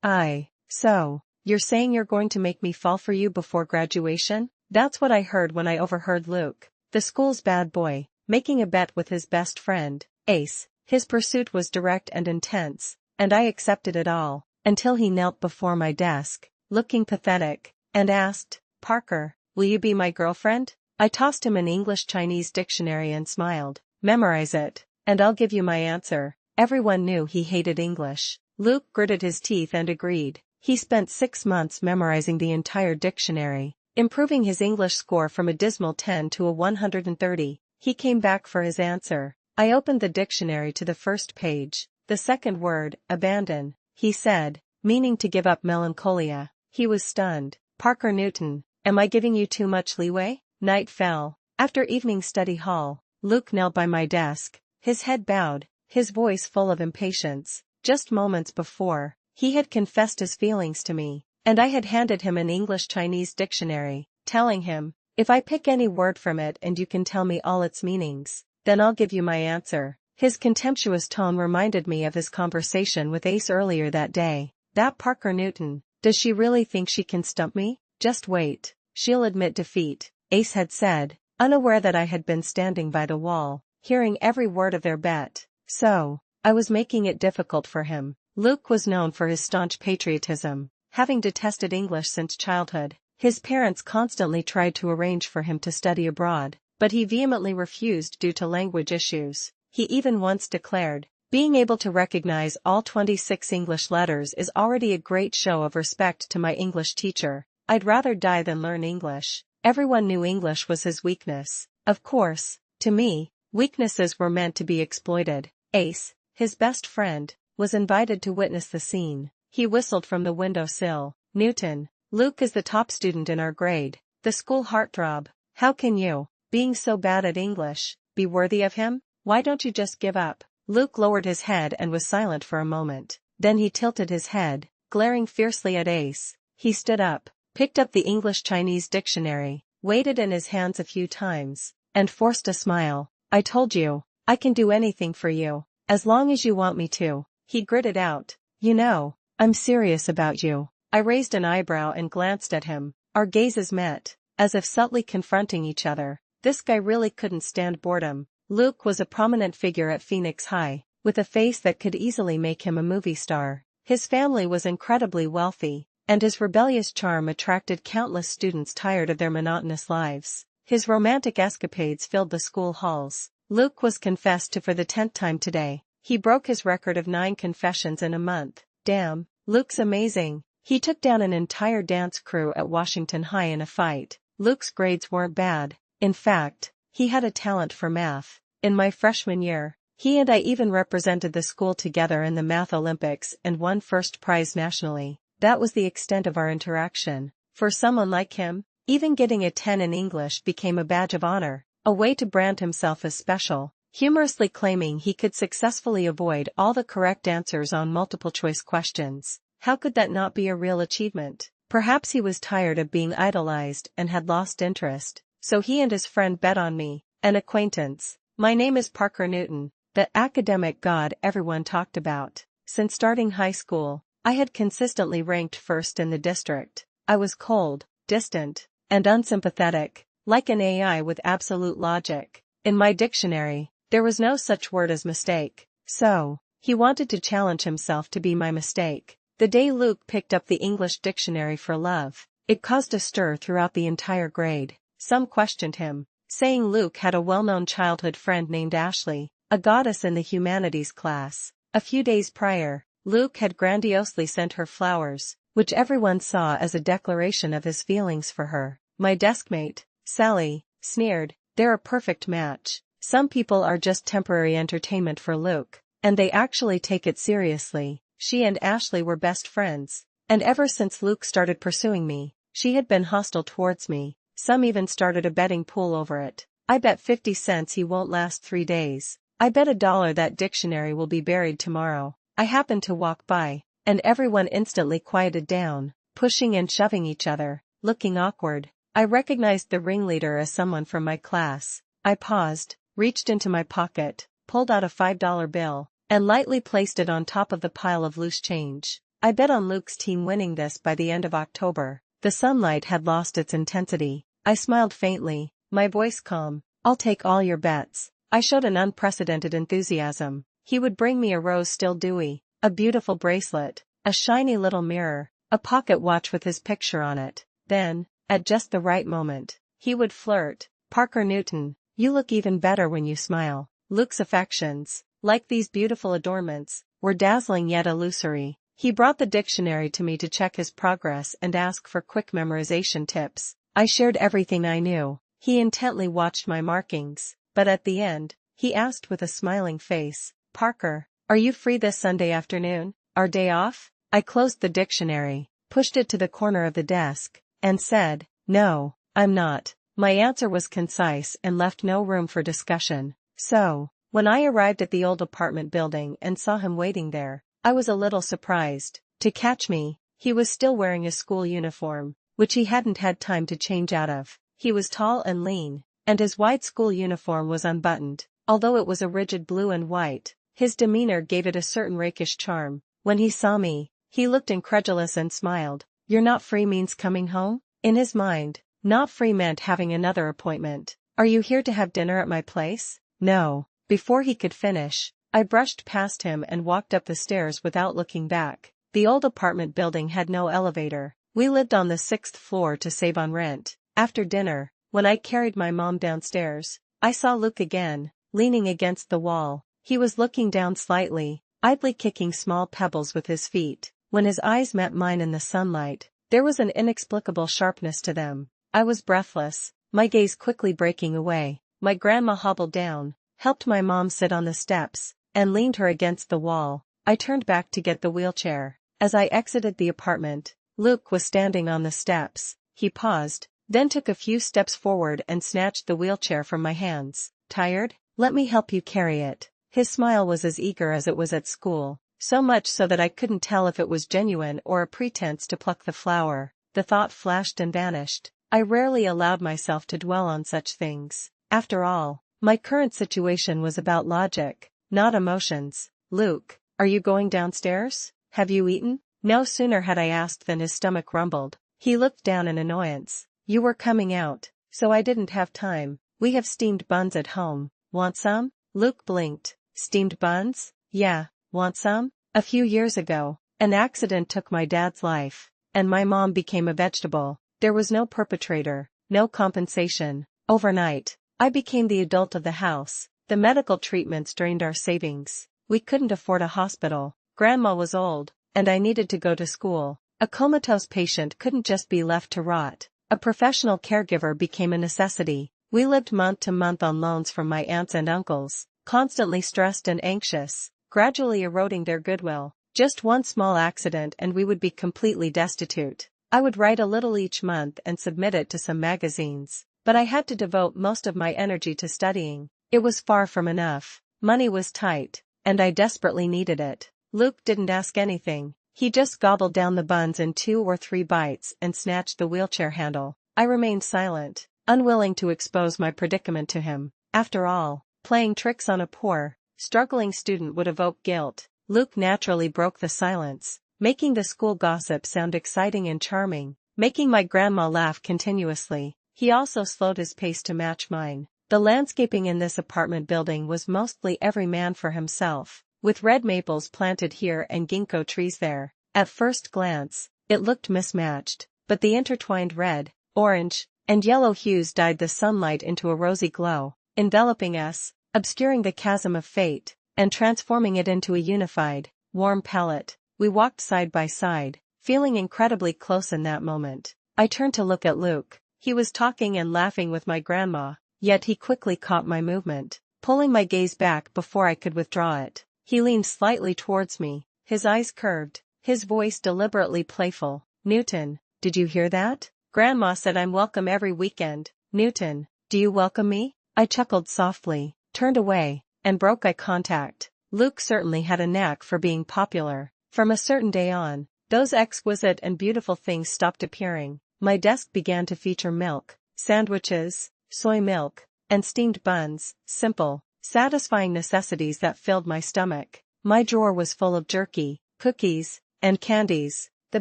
So, you're saying you're going to make me fall for you before graduation? That's what I heard when I overheard Luke, the school's bad boy, making a bet with his best friend, Ace. His pursuit was direct and intense, and I accepted it all, until he knelt before my desk, looking pathetic, and asked, "Parker, will you be my girlfriend?" I tossed him an English-Chinese dictionary and smiled. "Memorize it, and I'll give you my answer." Everyone knew he hated English. Luke gritted his teeth and agreed. He spent 6 months memorizing the entire dictionary, improving his English score from a dismal 10 to a 130. He came back for his answer. I opened the dictionary to the first page. The second word, abandon, he said, meaning to give up melancholia. He was stunned. "Parker Newton, am I giving you too much leeway?" Night fell. After evening study hall, Luke knelt by my desk, his head bowed, his voice full of impatience. Just moments before, he had confessed his feelings to me, and I had handed him an English-Chinese dictionary, telling him, "If I pick any word from it and you can tell me all its meanings, then I'll give you my answer." His contemptuous tone reminded me of his conversation with Ace earlier that day. "That Parker Newton, does she really think she can stump me? Just wait, she'll admit defeat," Ace had said, unaware that I had been standing by the wall, hearing every word of their bet. So, I was making it difficult for him. Luke was known for his staunch patriotism, having detested English since childhood. His parents constantly tried to arrange for him to study abroad, but he vehemently refused due to language issues. He even once declared, "Being able to recognize all 26 English letters is already a great show of respect to my English teacher. I'd rather die than learn English." Everyone knew English was his weakness. Of course, to me, weaknesses were meant to be exploited. Ace, his best friend, was invited to witness the scene. He whistled from the windowsill. "Newton, Luke is the top student in our grade, the school heartthrob. How can you, being so bad at English, be worthy of him? Why don't you just give up?" Luke lowered his head and was silent for a moment. Then he tilted his head, glaring fiercely at Ace. He stood up, picked up the English-Chinese dictionary, weighed it in his hands a few times, and forced a smile. "I told you, I can do anything for you, as long as you want me to," he gritted out. "You know, I'm serious about you." I raised an eyebrow and glanced at him. Our gazes met, as if subtly confronting each other. This guy really couldn't stand boredom. Luke was a prominent figure at Phoenix High, with a face that could easily make him a movie star. His family was incredibly wealthy, and his rebellious charm attracted countless students tired of their monotonous lives. His romantic escapades filled the school halls. Luke was confessed to for the 10th time today. He broke his record of 9 confessions in a month. Damn, Luke's amazing. He took down an entire dance crew at Washington High in a fight. Luke's grades weren't bad. In fact, he had a talent for math. In my freshman year, he and I even represented the school together in the Math Olympics and won first prize nationally. That was the extent of our interaction. For someone like him, even getting a 10 in English became a badge of honor, a way to brand himself as special, humorously claiming he could successfully avoid all the correct answers on multiple-choice questions. How could that not be a real achievement? Perhaps he was tired of being idolized and had lost interest, so he and his friend bet on me, an acquaintance. My name is Parker Newton, the academic god everyone talked about. Since starting high school, I had consistently ranked first in the district. I was cold, distant, and unsympathetic, like an AI with absolute logic. In my dictionary, there was no such word as mistake. So, he wanted to challenge himself to be my mistake. The day Luke picked up the English dictionary for love, it caused a stir throughout the entire grade. Some questioned him, saying Luke had a well-known childhood friend named Ashley, a goddess in the humanities class. A few days prior, Luke had grandiosely sent her flowers, which everyone saw as a declaration of his feelings for her. My deskmate, Sally, sneered, "They're a perfect match." Some people are just temporary entertainment for Luke, and they actually take it seriously. She and Ashley were best friends, and ever since Luke started pursuing me, she had been hostile towards me. Some even started a betting pool over it. I bet 50 cents he won't last 3 days. I bet $1 that dictionary will be buried tomorrow. I happened to walk by, and everyone instantly quieted down, pushing and shoving each other, looking awkward. I recognized the ringleader as someone from my class. I paused, reached into my pocket, pulled out a $5 bill, and lightly placed it on top of the pile of loose change. I bet on Luke's team winning this by the end of October. The sunlight had lost its intensity. I smiled faintly, my voice calm. I'll take all your bets. I showed an unprecedented enthusiasm. He would bring me a rose still dewy, a beautiful bracelet, a shiny little mirror, a pocket watch with his picture on it. Then, at just the right moment, he would flirt. Parker Newton, you look even better when you smile. Luke's affections, like these beautiful adornments, were dazzling yet illusory. He brought the dictionary to me to check his progress and ask for quick memorization tips. I shared everything I knew. He intently watched my markings, but at the end, he asked with a smiling face, Parker, are you free this Sunday afternoon, our day off? I closed the dictionary, pushed it to the corner of the desk, and said, no, I'm not. My answer was concise and left no room for discussion. So, when I arrived at the old apartment building and saw him waiting there, I was a little surprised. To catch me, he was still wearing his school uniform, which he hadn't had time to change out of. He was tall and lean, and his white school uniform was unbuttoned. Although it was a rigid blue and white, his demeanor gave it a certain rakish charm. When he saw me, he looked incredulous and smiled. You're not free means coming home? In his mind, not free meant having another appointment. Are you here to have dinner at my place? No. Before he could finish, I brushed past him and walked up the stairs without looking back. The old apartment building had no elevator. We lived on the 6th floor to save on rent. After dinner, when I carried my mom downstairs, I saw Luke again, leaning against the wall. He was looking down slightly, idly kicking small pebbles with his feet. When his eyes met mine in the sunlight, there was an inexplicable sharpness to them. I was breathless, my gaze quickly breaking away. My grandma hobbled down, helped my mom sit on the steps, and leaned her against the wall. I turned back to get the wheelchair. As I exited the apartment, Luke was standing on the steps. He paused, then took a few steps forward and snatched the wheelchair from my hands. Tired? Let me help you carry it. His smile was as eager as it was at school, so much so that I couldn't tell if it was genuine or a pretense to pluck the flower. The thought flashed and vanished. I rarely allowed myself to dwell on such things. After all, my current situation was about logic, not emotions. Luke, are you going downstairs? Have you eaten? No sooner had I asked than his stomach rumbled. He looked down in annoyance. You were coming out, so I didn't have time. We have steamed buns at home. Want some? Luke blinked. Steamed buns? Yeah, want some? A few years ago, an accident took my dad's life, and my mom became a vegetable. There was no perpetrator, no compensation. Overnight, I became the adult of the house. The medical treatments drained our savings. We couldn't afford a hospital. Grandma was old, and I needed to go to school. A comatose patient couldn't just be left to rot. A professional caregiver became a necessity. We lived month to month on loans from my aunts and uncles, constantly stressed and anxious, gradually eroding their goodwill. Just one small accident and we would be completely destitute. I would write a little each month and submit it to some magazines, but I had to devote most of my energy to studying. It was far from enough. Money was tight, and I desperately needed it. Luke didn't ask anything. He just gobbled down the buns in 2 or 3 bites and snatched the wheelchair handle. I remained silent, unwilling to expose my predicament to him. After all, playing tricks on a poor, struggling student would evoke guilt. Luke naturally broke the silence, making the school gossip sound exciting and charming, making my grandma laugh continuously. He also slowed his pace to match mine. The landscaping in this apartment building was mostly every man for himself, with red maples planted here and ginkgo trees there. At first glance, it looked mismatched, but the intertwined red, orange, and yellow hues dyed the sunlight into a rosy glow, enveloping us, obscuring the chasm of fate, and transforming it into a unified, warm palette. We walked side by side, feeling incredibly close in that moment. I turned to look at Luke. He was talking and laughing with my grandma, yet he quickly caught my movement, pulling my gaze back before I could withdraw it. He leaned slightly towards me, his eyes curved, his voice deliberately playful. Newton, did you hear that? Grandma said I'm welcome every weekend. Newton, do you welcome me? I chuckled softly, turned away, and broke eye contact. Luke certainly had a knack for being popular. From a certain day on, those exquisite and beautiful things stopped appearing. My desk began to feature milk, sandwiches, soy milk, and steamed buns, simple, satisfying necessities that filled my stomach. My drawer was full of jerky, cookies, And candies. The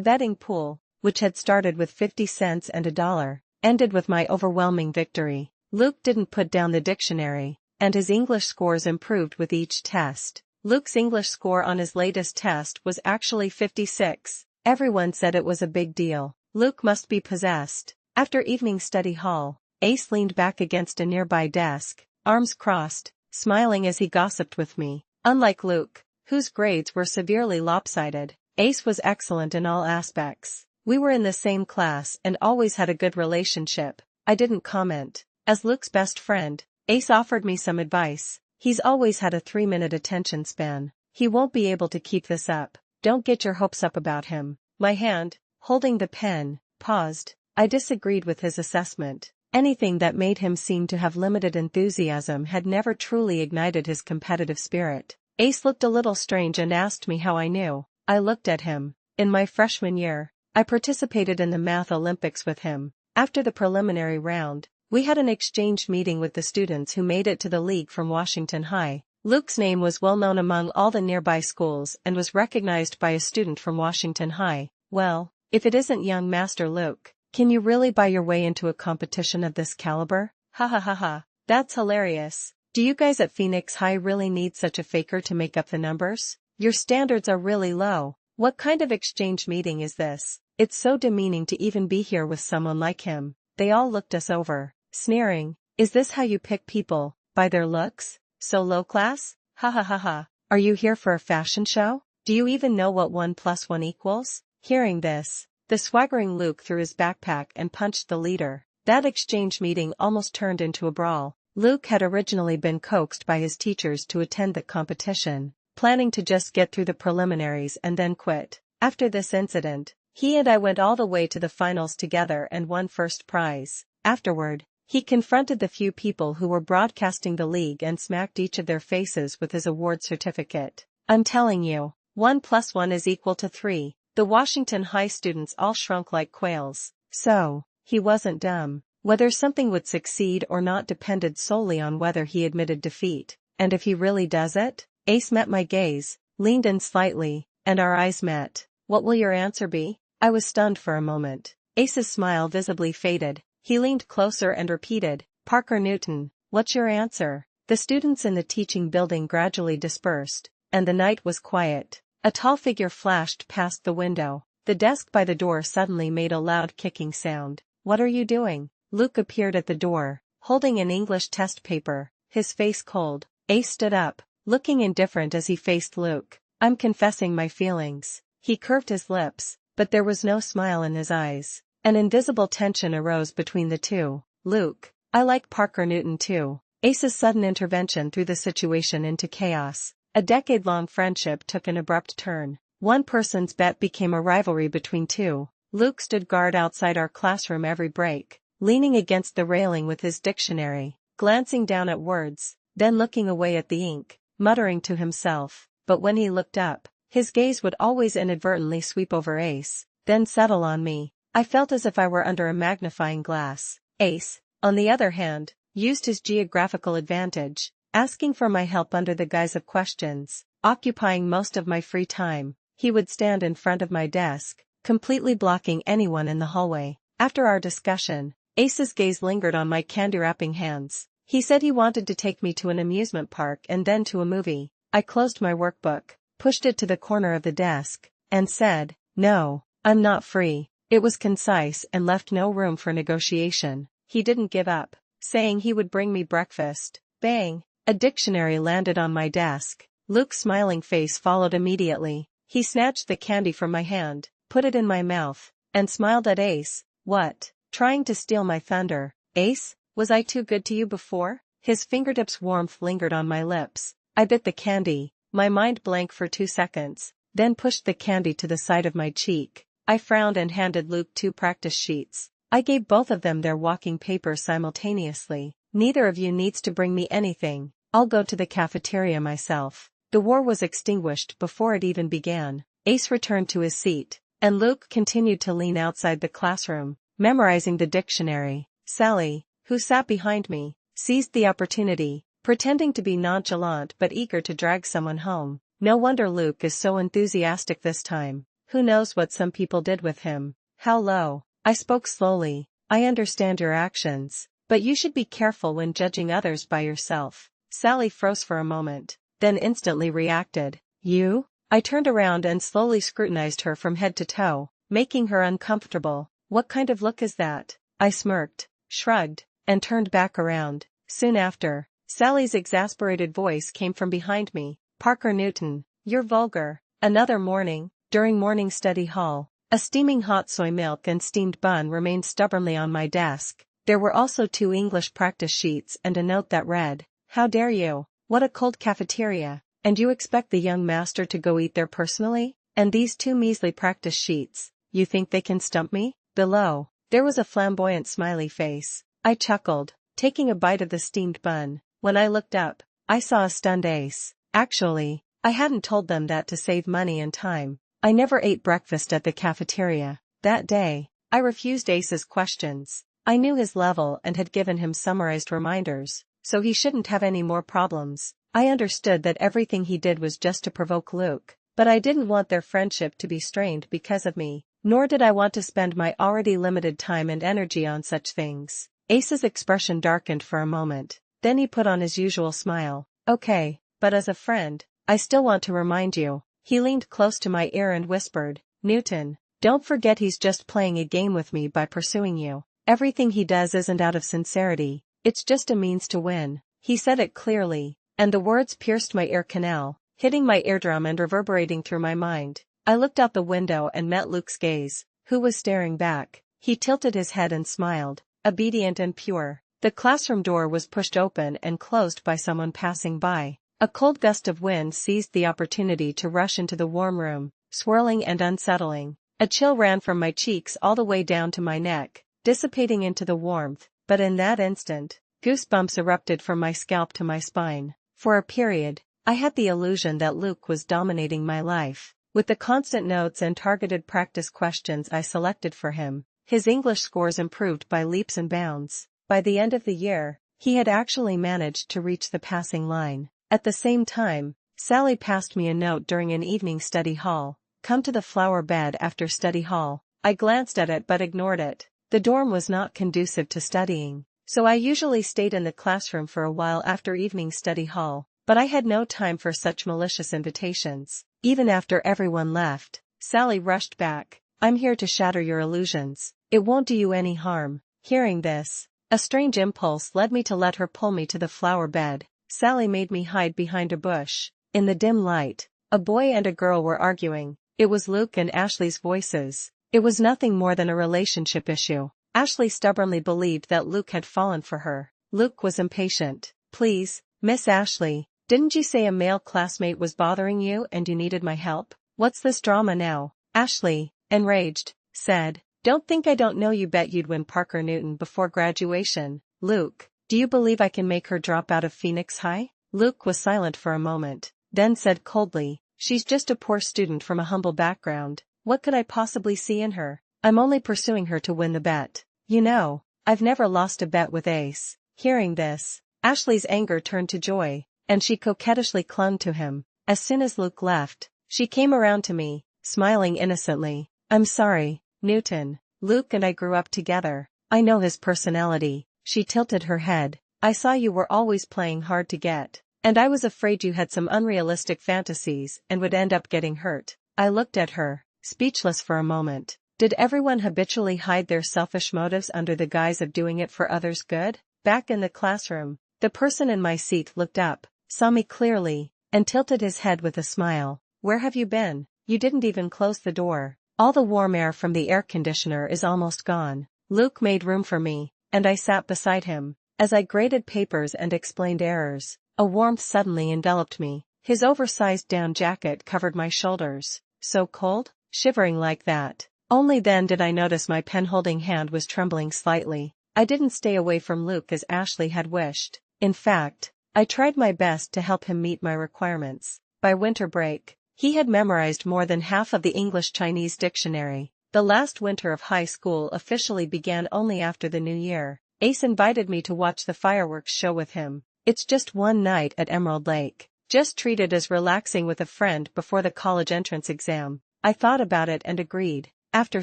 betting pool, which had started with 50 cents and $1, ended with my overwhelming victory. Luke didn't put down the dictionary, and his English scores improved with each test. Luke's English score on his latest test was actually 56. Everyone said it was a big deal. Luke must be possessed. After evening study hall, Ace leaned back against a nearby desk, arms crossed, smiling as he gossiped with me. Unlike Luke, whose grades were severely lopsided, Ace was excellent in all aspects. We were in the same class and always had a good relationship. I didn't comment. As Luke's best friend, Ace offered me some advice. He's always had a 3-minute attention span. He won't be able to keep this up. Don't get your hopes up about him. My hand, holding the pen, paused. I disagreed with his assessment. Anything that made him seem to have limited enthusiasm had never truly ignited his competitive spirit. Ace looked a little strange and asked me how I knew. I looked at him. In my freshman year, I participated in the Math Olympics with him. After the preliminary round, we had an exchange meeting with the students who made it to the league from Washington High. Luke's name was well known among all the nearby schools and was recognized by a student from Washington High. Well, if it isn't young Master Luke, can you really buy your way into a competition of this caliber? Ha ha ha ha, that's hilarious. Do you guys at Phoenix High really need such a faker to make up the numbers? Your standards are really low. What kind of exchange meeting is this? It's so demeaning to even be here with someone like him. They all looked us over, sneering. Is this how you pick people, by their looks? So low class? Ha ha ha ha. Are you here for a fashion show? Do you even know what 1 + 1 equals? Hearing this, the swaggering Luke threw his backpack and punched the leader. That exchange meeting almost turned into a brawl. Luke had originally been coaxed by his teachers to attend the competition, planning to just get through the preliminaries and then quit. After this incident, he and I went all the way to the finals together and won first prize. Afterward, he confronted the few people who were broadcasting the league and smacked each of their faces with his award certificate. I'm telling you, 1 + 1 is equal to 3. The Washington High students all shrunk like quails. So, he wasn't dumb. Whether something would succeed or not depended solely on whether he admitted defeat. And if he really does it? Ace met my gaze, leaned in slightly, and our eyes met. What will your answer be? I was stunned for a moment. Ace's smile visibly faded. He leaned closer and repeated, Parker Newton, what's your answer? The students in the teaching building gradually dispersed, and the night was quiet. A tall figure flashed past the window. The desk by the door suddenly made a loud kicking sound. What are you doing? Luke appeared at the door, holding an English test paper, his face cold. Ace stood up, looking indifferent as he faced Luke. I'm confessing my feelings. He curved his lips, but there was no smile in his eyes. An invisible tension arose between the two. Luke, I like Parker Newton too. Ace's sudden intervention threw the situation into chaos. A decade-long friendship took an abrupt turn. One person's bet became a rivalry between two. Luke stood guard outside our classroom every break, leaning against the railing with his dictionary, glancing down at words, then looking away at the ink, muttering to himself. But when he looked up, his gaze would always inadvertently sweep over Ace, then settle on me. I felt as if I were under a magnifying glass. Ace, on the other hand, used his geographical advantage, asking for my help under the guise of questions, occupying most of my free time. He would stand in front of my desk, completely blocking anyone in the hallway. After our discussion, Ace's gaze lingered on my candy-wrapping hands. He said he wanted to take me to an amusement park and then to a movie. I closed my workbook, pushed it to the corner of the desk, and said, No, I'm not free. It was concise and left no room for negotiation. He didn't give up, saying he would bring me breakfast. Bang! A dictionary landed on my desk. Luke's smiling face followed immediately. He snatched the candy from my hand, put it in my mouth, and smiled at Ace. What? Trying to steal my thunder? Ace, was I too good to you before? His fingertips' warmth lingered on my lips. I bit the candy, my mind blank for 2 seconds, then pushed the candy to the side of my cheek. I frowned and handed Luke 2 practice sheets. I gave both of them their walking papers simultaneously. Neither of you needs to bring me anything. I'll go to the cafeteria myself. The war was extinguished before it even began. Ace returned to his seat, and Luke continued to lean outside the classroom, memorizing the dictionary. Sally, who sat behind me, seized the opportunity, pretending to be nonchalant but eager to drag someone home. No wonder Luke is so enthusiastic this time. Who knows what some people did with him? How low? I spoke slowly. I understand your actions, but you should be careful when judging others by yourself. Sally froze for a moment, then instantly reacted. You? I turned around and slowly scrutinized her from head to toe, making her uncomfortable. What kind of look is that? I smirked, shrugged, and turned back around. Soon after, Sally's exasperated voice came from behind me. Parker Newton, you're vulgar. Another morning, during morning study hall, a steaming hot soy milk and steamed bun remained stubbornly on my desk. There were also 2 English practice sheets and a note that read, "How dare you? What a cold cafeteria. And you expect the young master to go eat there personally? And these 2 measly practice sheets, you think they can stump me?" Below, there was a flamboyant smiley face. I chuckled, taking a bite of the steamed bun. When I looked up, I saw a stunned Ace. Actually, I hadn't told them that to save money and time. I never ate breakfast at the cafeteria. That day, I refused Ace's questions. I knew his level and had given him summarized reminders, so he shouldn't have any more problems. I understood that everything he did was just to provoke Luke, but I didn't want their friendship to be strained because of me, nor did I want to spend my already limited time and energy on such things. Ace's expression darkened for a moment, then he put on his usual smile. Okay, but as a friend, I still want to remind you. He leaned close to my ear and whispered, Newton, don't forget he's just playing a game with me by pursuing you. Everything he does isn't out of sincerity, it's just a means to win. He said it clearly, and the words pierced my ear canal, hitting my eardrum and reverberating through my mind. I looked out the window and met Luke's gaze, who was staring back. He tilted his head and smiled, obedient and pure. The classroom door was pushed open and closed by someone passing by. A cold gust of wind seized the opportunity to rush into the warm room, swirling and unsettling. A chill ran from my cheeks all the way down to my neck, dissipating into the warmth, but in that instant, goosebumps erupted from my scalp to my spine. For a period, I had the illusion that Luke was dominating my life. With the constant notes and targeted practice questions I selected for him, his English scores improved by leaps and bounds. By the end of the year, he had actually managed to reach the passing line. At the same time, Sally passed me a note during an evening study hall. Come to the flower bed after study hall. I glanced at it but ignored it. The dorm was not conducive to studying, so I usually stayed in the classroom for a while after evening study hall, but I had no time for such malicious invitations. Even after everyone left, Sally rushed back. I'm here to shatter your illusions. It won't do you any harm. Hearing this, a strange impulse led me to let her pull me to the flower bed. Sally made me hide behind a bush. In the dim light, a boy and a girl were arguing. It was Luke and Ashley's voices. It was nothing more than a relationship issue. Ashley stubbornly believed that Luke had fallen for her. Luke was impatient. Please, Miss Ashley, didn't you say a male classmate was bothering you and you needed my help? What's this drama now? Ashley, enraged, said, Don't think I don't know you. Bet you'd win Parker Newton before graduation. Luke, do you believe I can make her drop out of Phoenix High? Luke was silent for a moment, then said coldly, She's just a poor student from a humble background. What could I possibly see in her? I'm only pursuing her to win the bet. You know, I've never lost a bet with Ace. Hearing this, Ashley's anger turned to joy, and she coquettishly clung to him. As soon as Luke left, she came around to me, smiling innocently. I'm sorry, Newton. Luke and I grew up together. I know his personality. She tilted her head. I saw you were always playing hard to get, and I was afraid you had some unrealistic fantasies and would end up getting hurt. I looked at her, speechless for a moment. Did everyone habitually hide their selfish motives under the guise of doing it for others' good? Back in the classroom, the person in my seat looked up, saw me clearly, and tilted his head with a smile. Where have you been? You didn't even close the door. All the warm air from the air conditioner is almost gone. Luke made room for me, and I sat beside him. As I graded papers and explained errors, a warmth suddenly enveloped me. His oversized down jacket covered my shoulders. So cold? Shivering like that. Only then did I notice my pen-holding hand was trembling slightly. I didn't stay away from Luke as Ashley had wished. In fact, I tried my best to help him meet my requirements. By winter break, he had memorized more than half of the English-Chinese dictionary. The last winter of high school officially began only after the new year. Ace invited me to watch the fireworks show with him. It's just one night at Emerald Lake. Just treat it as relaxing with a friend before the college entrance exam. I thought about it and agreed. After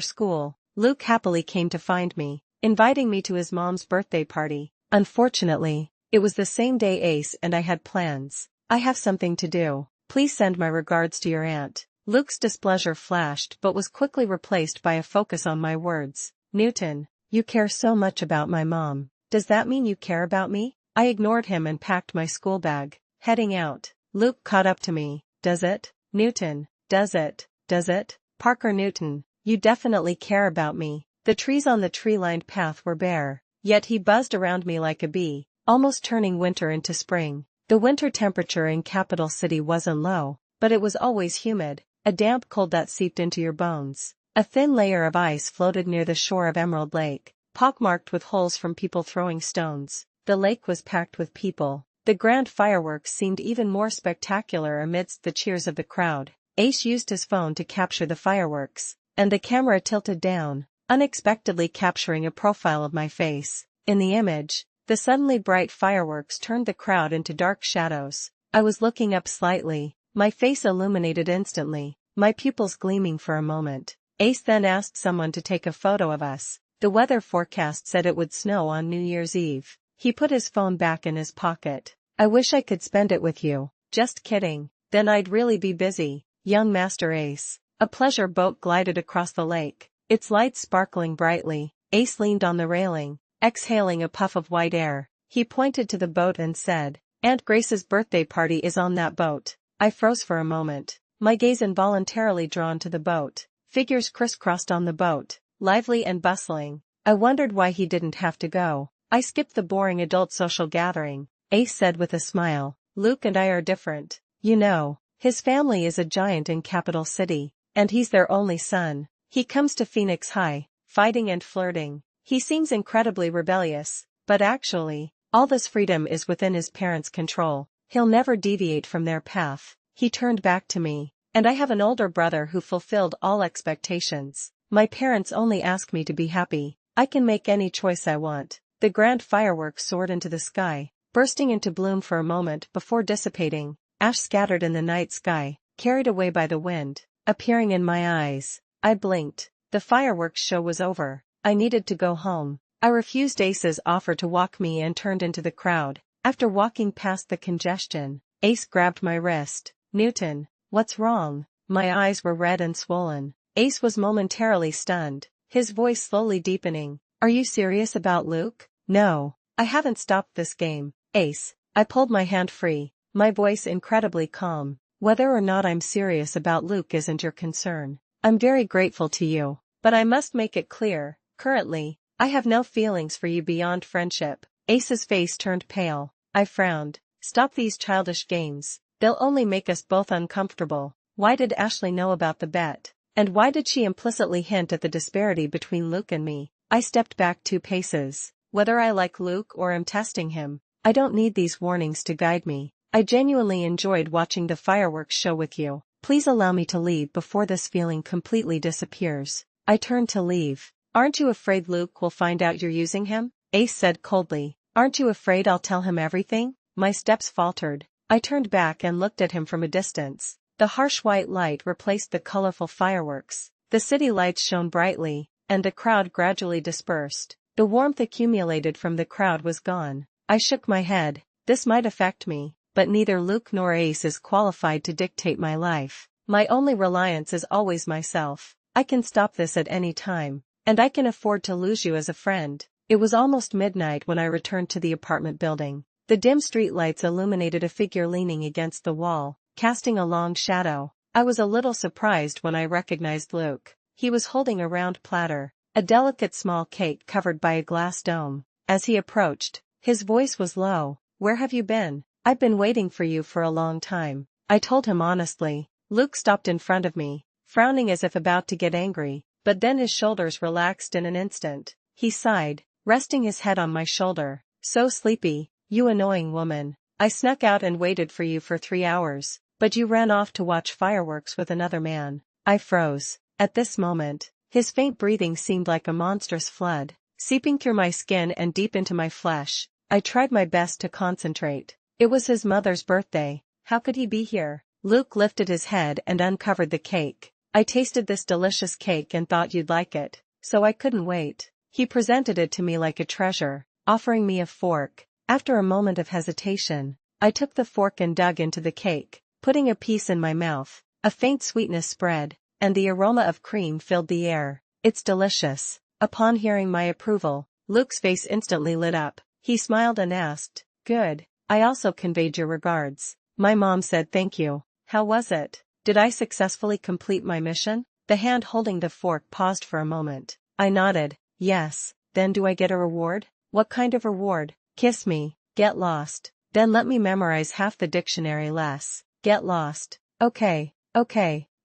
school, Luke happily came to find me, inviting me to his mom's birthday party. Unfortunately, it was the same day Ace and I had plans. I have something to do. Please send my regards to your aunt. Luke's displeasure flashed but was quickly replaced by a focus on my words. Newton, you care so much about my mom. Does that mean you care about me? I ignored him and packed my school bag. Heading out, Luke caught up to me. Does it? Newton, does it? Does it? Parker Newton, you definitely care about me. The trees on the tree-lined path were bare, yet he buzzed around me like a bee, almost turning winter into spring. The winter temperature in Capital City wasn't low, but it was always humid, a damp cold that seeped into your bones. A thin layer of ice floated near the shore of Emerald Lake, pockmarked with holes from people throwing stones. The lake was packed with people. The grand fireworks seemed even more spectacular amidst the cheers of the crowd. Ace used his phone to capture the fireworks, and the camera tilted down, unexpectedly capturing a profile of my face. In the image, the suddenly bright fireworks turned the crowd into dark shadows. I was looking up slightly, my face illuminated instantly, my pupils gleaming for a moment. Ace then asked someone to take a photo of us. The weather forecast said it would snow on New Year's Eve. He put his phone back in his pocket. I wish I could spend it with you. Just kidding. Then I'd really be busy, young Master Ace. A pleasure boat glided across the lake, its lights sparkling brightly. Ace leaned on the railing, exhaling a puff of white air. He pointed to the boat and said, Aunt Grace's birthday party is on that boat. I froze for a moment, my gaze involuntarily drawn to the boat. Figures crisscrossed on the boat, lively and bustling. I wondered why he didn't have to go. I skipped the boring adult social gathering, Ace said with a smile. Luke and I are different. You know, his family is a giant in Capital City, and he's their only son. He comes to Phoenix High, fighting and flirting. He seems incredibly rebellious, but actually, all this freedom is within his parents' control. He'll never deviate from their path. He turned back to me, and I have an older brother who fulfilled all expectations. My parents only ask me to be happy. I can make any choice I want. The grand fireworks soared into the sky, bursting into bloom for a moment before dissipating, ash scattered in the night sky, carried away by the wind, appearing in my eyes. I blinked. The fireworks show was over. I needed to go home. I refused Ace's offer to walk me and turned into the crowd. After walking past the congestion, Ace grabbed my wrist. Newton, what's wrong? My eyes were red and swollen. Ace was momentarily stunned, his voice slowly deepening. Are you serious about Luke? No, I haven't stopped this game. Ace, I pulled my hand free, my voice incredibly calm. Whether or not I'm serious about Luke isn't your concern. I'm very grateful to you, but I must make it clear, currently, I have no feelings for you beyond friendship. Ace's face turned pale. I frowned. Stop these childish games. They'll only make us both uncomfortable. Why did Ashley know about the bet? And why did she implicitly hint at the disparity between Luke and me? I stepped back 2 paces. Whether I like Luke or am testing him, I don't need these warnings to guide me. I genuinely enjoyed watching the fireworks show with you. Please allow me to leave before this feeling completely disappears. I turned to leave. Aren't you afraid Luke will find out you're using him? Ace said coldly. Aren't you afraid I'll tell him everything? My steps faltered. I turned back and looked at him from a distance. The harsh white light replaced the colorful fireworks. The city lights shone brightly, and the crowd gradually dispersed. The warmth accumulated from the crowd was gone. I shook my head. This might affect me, but neither Luke nor Ace is qualified to dictate my life. My only reliance is always myself. I can stop this at any time, and I can afford to lose you as a friend. It was almost midnight when I returned to the apartment building. The dim streetlights illuminated a figure leaning against the wall, casting a long shadow. I was a little surprised when I recognized Luke. He was holding a round platter, a delicate small cake covered by a glass dome. As he approached, his voice was low. Where have you been? I've been waiting for you for a long time. I told him honestly. Luke stopped in front of me, frowning as if about to get angry, but then his shoulders relaxed in an instant. He sighed, resting his head on my shoulder. So sleepy, you annoying woman. I snuck out and waited for you for 3 hours, but you ran off to watch fireworks with another man. I froze. At this moment, his faint breathing seemed like a monstrous flood, seeping through my skin and deep into my flesh. I tried my best to concentrate. It was his mother's birthday. How could he be here? Luke lifted his head and uncovered the cake. I tasted this delicious cake and thought you'd like it, so I couldn't wait. He presented it to me like a treasure, offering me a fork. After a moment of hesitation, I took the fork and dug into the cake, putting a piece in my mouth. A faint sweetness spread, and the aroma of cream filled the air. It's delicious. Upon hearing my approval, Luke's face instantly lit up. He smiled and asked, "Good. I also conveyed your regards." My mom said thank you. How was it? Did I successfully complete my mission? The hand holding the fork paused for a moment. I nodded. Yes. Then do I get a reward? What kind of reward? Kiss me. Get lost. Then let me memorize half the dictionary less. Get lost. Okay.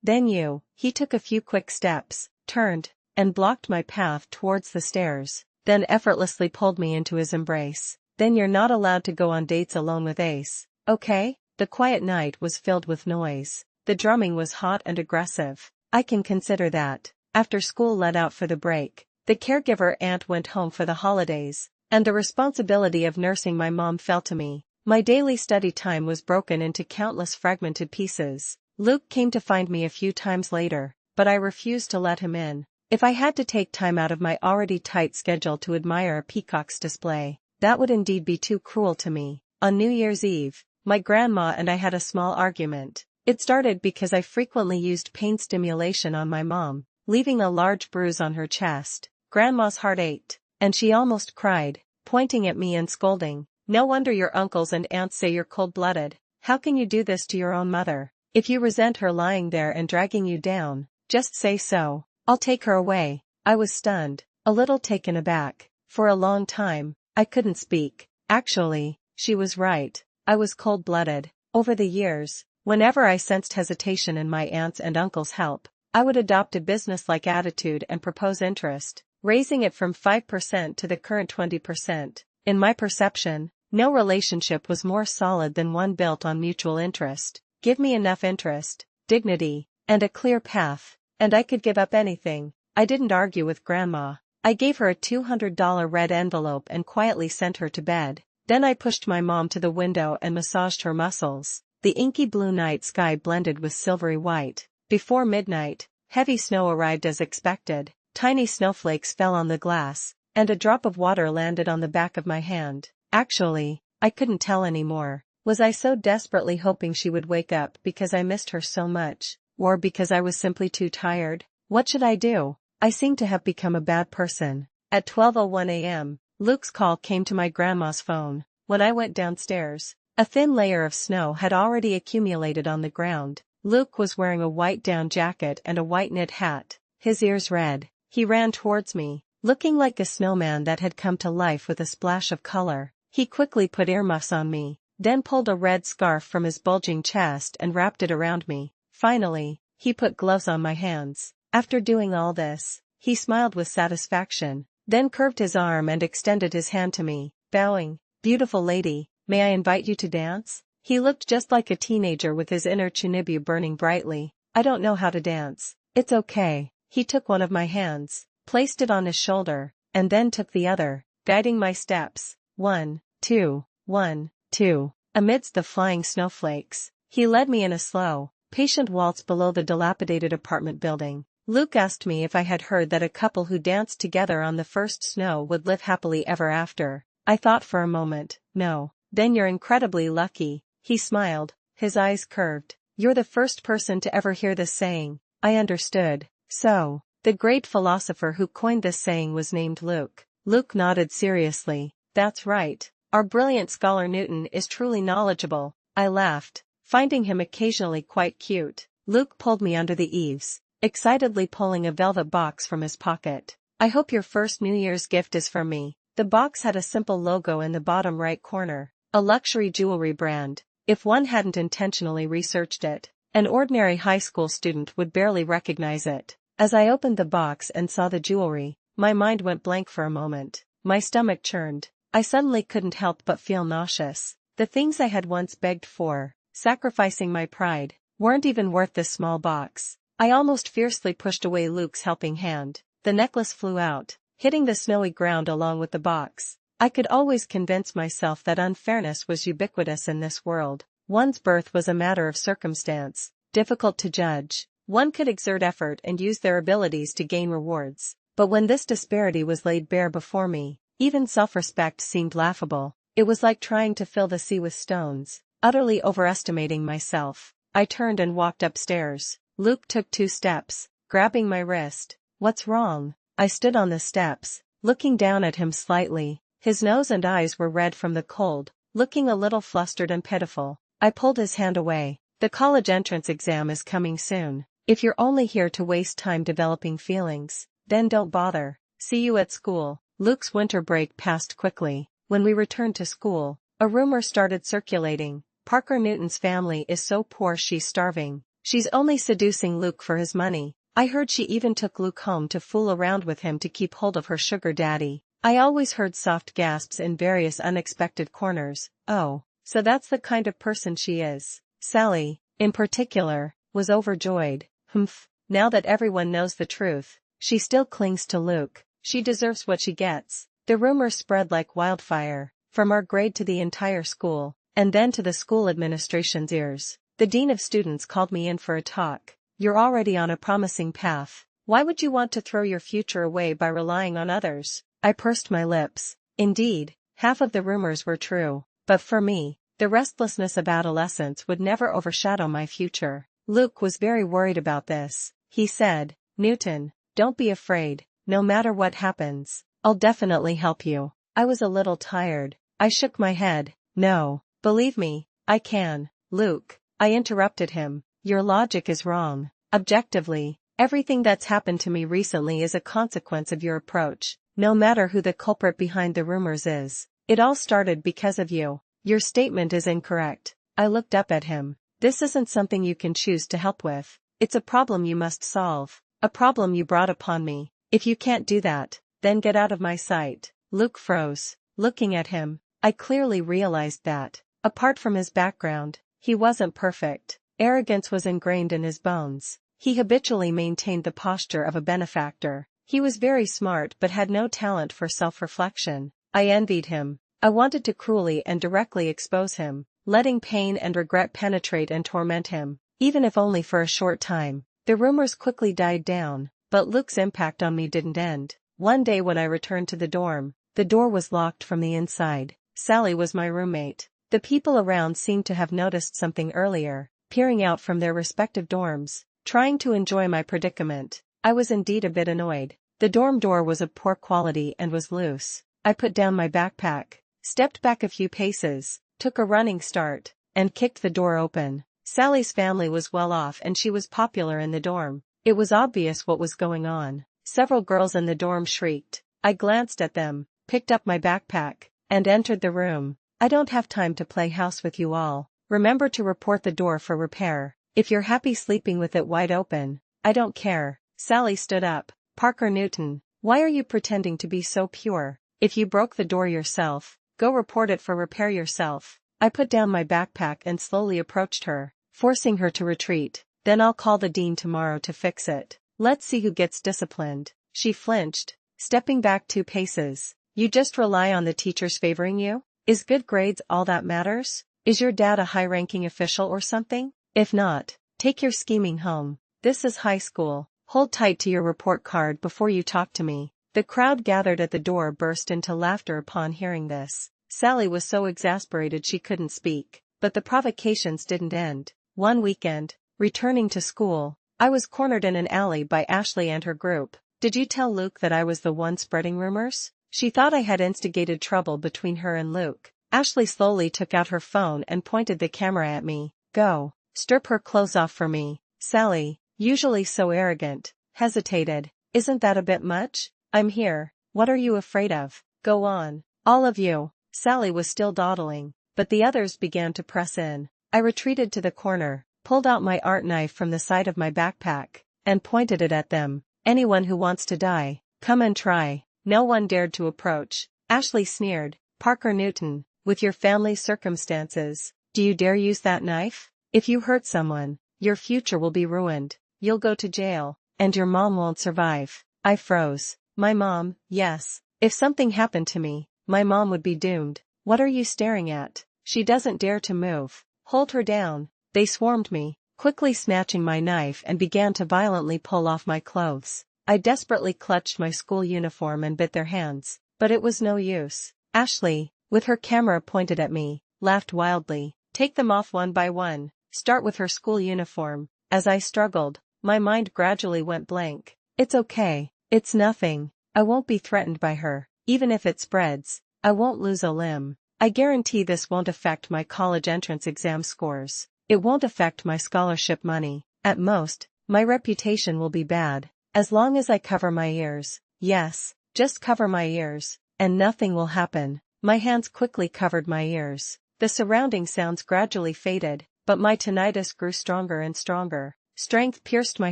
Then you. He took a few quick steps, turned, and blocked my path towards the stairs, then effortlessly pulled me into his embrace. Then you're not allowed to go on dates alone with Ace, okay? The quiet night was filled with noise. The drumming was hot and aggressive. I can consider that. After school let out for the break, the caregiver aunt went home for the holidays, and the responsibility of nursing my mom fell to me. My daily study time was broken into countless fragmented pieces. Luke came to find me a few times later, but I refused to let him in. If I had to take time out of my already tight schedule to admire a peacock's display, that would indeed be too cruel to me. On New Year's Eve, my grandma and I had a small argument. It started because I frequently used pain stimulation on my mom, leaving a large bruise on her chest. Grandma's heart ached, and she almost cried, pointing at me and scolding, "No wonder your uncles and aunts say you're cold-blooded. How can you do this to your own mother? If you resent her lying there and dragging you down, just say so. I'll take her away." I was stunned, a little taken aback. For a long time, I couldn't speak. Actually, she was right. I was cold-blooded. Over the years, whenever I sensed hesitation in my aunts and uncles' help, I would adopt a business-like attitude and propose interest, raising it from 5% to the current 20%. In my perception, no relationship was more solid than one built on mutual interest. Give me enough interest, dignity, and a clear path, and I could give up anything. I didn't argue with Grandma. I gave her a $200 red envelope and quietly sent her to bed. Then I pushed my mom to the window and massaged her muscles. The inky blue night sky blended with silvery white. Before midnight, heavy snow arrived as expected. Tiny snowflakes fell on the glass, and a drop of water landed on the back of my hand. Actually, I couldn't tell anymore. Was I so desperately hoping she would wake up because I missed her so much, or because I was simply too tired? What should I do? I seemed to have become a bad person. At 12:01 a.m., Luke's call came to my grandma's phone. When I went downstairs, a thin layer of snow had already accumulated on the ground. Luke was wearing a white down jacket and a white knit hat, his ears red. He ran towards me, looking like a snowman that had come to life with a splash of color. He quickly put earmuffs on me, then pulled a red scarf from his bulging chest and wrapped it around me. Finally, he put gloves on my hands. After doing all this, he smiled with satisfaction, then curved his arm and extended his hand to me, bowing. "Beautiful lady, may I invite you to dance?" He looked just like a teenager with his inner Chunibu burning brightly. "I don't know how to dance." "It's okay." He took one of my hands, placed it on his shoulder, and then took the other, guiding my steps. 1, 2, 1, 2. Amidst the flying snowflakes, he led me in a slow, patient waltz below the dilapidated apartment building. Luke asked me if I had heard that a couple who danced together on the first snow would live happily ever after. I thought for a moment. No. "Then you're incredibly lucky." He smiled, his eyes curved. "You're the first person to ever hear this saying." I understood. So, the great philosopher who coined this saying was named Luke. Luke nodded seriously. "That's right. Our brilliant scholar Newton is truly knowledgeable." I laughed, finding him occasionally quite cute. Luke pulled me under the eaves, excitedly pulling a velvet box from his pocket. "I hope your first New Year's gift is from me." The box had a simple logo in the bottom right corner, a luxury jewelry brand. If one hadn't intentionally researched it, an ordinary high school student would barely recognize it. As I opened the box and saw the jewelry, my mind went blank for a moment. My stomach churned. I suddenly couldn't help but feel nauseous. The things I had once begged for, sacrificing my pride, weren't even worth this small box. I almost fiercely pushed away Luke's helping hand. The necklace flew out, hitting the snowy ground along with the box. I could always convince myself that unfairness was ubiquitous in this world. One's birth was a matter of circumstance, difficult to judge. One could exert effort and use their abilities to gain rewards. But when this disparity was laid bare before me, even self-respect seemed laughable. It was like trying to fill the sea with stones, utterly overestimating myself. I turned and walked upstairs. Luke took 2 steps, grabbing my wrist. "What's wrong?" I stood on the steps, looking down at him slightly. His nose and eyes were red from the cold, looking a little flustered and pitiful. I pulled his hand away. "The college entrance exam is coming soon. If you're only here to waste time developing feelings, then don't bother. See you at school." Luke's winter break passed quickly. When we returned to school, a rumor started circulating. "Parker Newton's family is so poor she's starving. She's only seducing Luke for his money." I heard she even took Luke home to fool around with him to keep hold of her sugar daddy. I always heard soft gasps in various unexpected corners. "Oh, so that's the kind of person she is." Sally, in particular, was overjoyed. "Humph, now that everyone knows the truth, she still clings to Luke. She deserves what she gets." The rumor spread like wildfire, from our grade to the entire school, and then to the school administration's ears. The dean of students called me in for a talk. "You're already on a promising path. Why would you want to throw your future away by relying on others?" I pursed my lips. Indeed, half of the rumors were true, but for me, the restlessness of adolescence would never overshadow my future. Luke was very worried about this. He said, "Newton, don't be afraid. No matter what happens, I'll definitely help you." I was a little tired. I shook my head. "No, believe me, I can." "Luke," I interrupted him, "your logic is wrong. Objectively, everything that's happened to me recently is a consequence of your approach. No matter who the culprit behind the rumors is, it all started because of you. Your statement is incorrect." I looked up at him. "This isn't something you can choose to help with. It's a problem you must solve. A problem you brought upon me. If you can't do that, then get out of my sight." Luke froze. Looking at him, I clearly realized that, apart from his background, he wasn't perfect. Arrogance was ingrained in his bones. He habitually maintained the posture of a benefactor. He was very smart but had no talent for self-reflection. I envied him. I wanted to cruelly and directly expose him, letting pain and regret penetrate and torment him, even if only for a short time. The rumors quickly died down, but Luke's impact on me didn't end. One day when I returned to the dorm, the door was locked from the inside. Sally was my roommate. The people around seemed to have noticed something earlier, peering out from their respective dorms, trying to enjoy my predicament. I was indeed a bit annoyed. The dorm door was of poor quality and was loose. I put down my backpack, stepped back a few paces, took a running start, and kicked the door open. Sally's family was well off and she was popular in the dorm. It was obvious what was going on. Several girls in the dorm shrieked. I glanced at them, picked up my backpack, and entered the room. "I don't have time to play house with you all. Remember to report the door for repair. If you're happy sleeping with it wide open, I don't care." Sally stood up. "Parker Newton, why are you pretending to be so pure? If you broke the door yourself, go report it for repair yourself." I put down my backpack and slowly approached her, forcing her to retreat. "Then I'll call the dean tomorrow to fix it. Let's see who gets disciplined." She flinched, stepping back 2 paces. "You just rely on the teachers favoring you? Is good grades all that matters? Is your dad a high-ranking official or something? If not, take your scheming home. This is high school. Hold tight to your report card before you talk to me." The crowd gathered at the door burst into laughter upon hearing this. Sally was so exasperated she couldn't speak, but the provocations didn't end. One weekend, returning to school, I was cornered in an alley by Ashley and her group. "Did you tell Luke that I was the one spreading rumors?" She thought I had instigated trouble between her and Luke. Ashley slowly took out her phone and pointed the camera at me. "Go, strip her clothes off for me." Sally, usually so arrogant, hesitated. "Isn't that a bit much? I'm here. What are you afraid of? Go on. All of you." Sally was still dawdling, but the others began to press in. I retreated to the corner, pulled out my art knife from the side of my backpack, and pointed it at them. "Anyone who wants to die, come and try." No one dared to approach. Ashley sneered. "Parker Newton, with your family's circumstances, do you dare use that knife? If you hurt someone, your future will be ruined. You'll go to jail, and your mom won't survive." I froze. My mom, yes. If something happened to me, my mom would be doomed. "What are you staring at? She doesn't dare to move. Hold her down." They swarmed me, quickly snatching my knife and began to violently pull off my clothes. I desperately clutched my school uniform and bit their hands, but it was no use. Ashley, with her camera pointed at me, laughed wildly. Take them off one by one. Start with her school uniform. As I struggled, my mind gradually went blank. It's okay. It's nothing. I won't be threatened by her. Even if it spreads, I won't lose a limb. I guarantee this won't affect my college entrance exam scores. It won't affect my scholarship money. At most, my reputation will be bad. As long as I cover my ears. Yes, just cover my ears, and nothing will happen. My hands quickly covered my ears. The surrounding sounds gradually faded, but my tinnitus grew stronger and stronger. Strength pierced my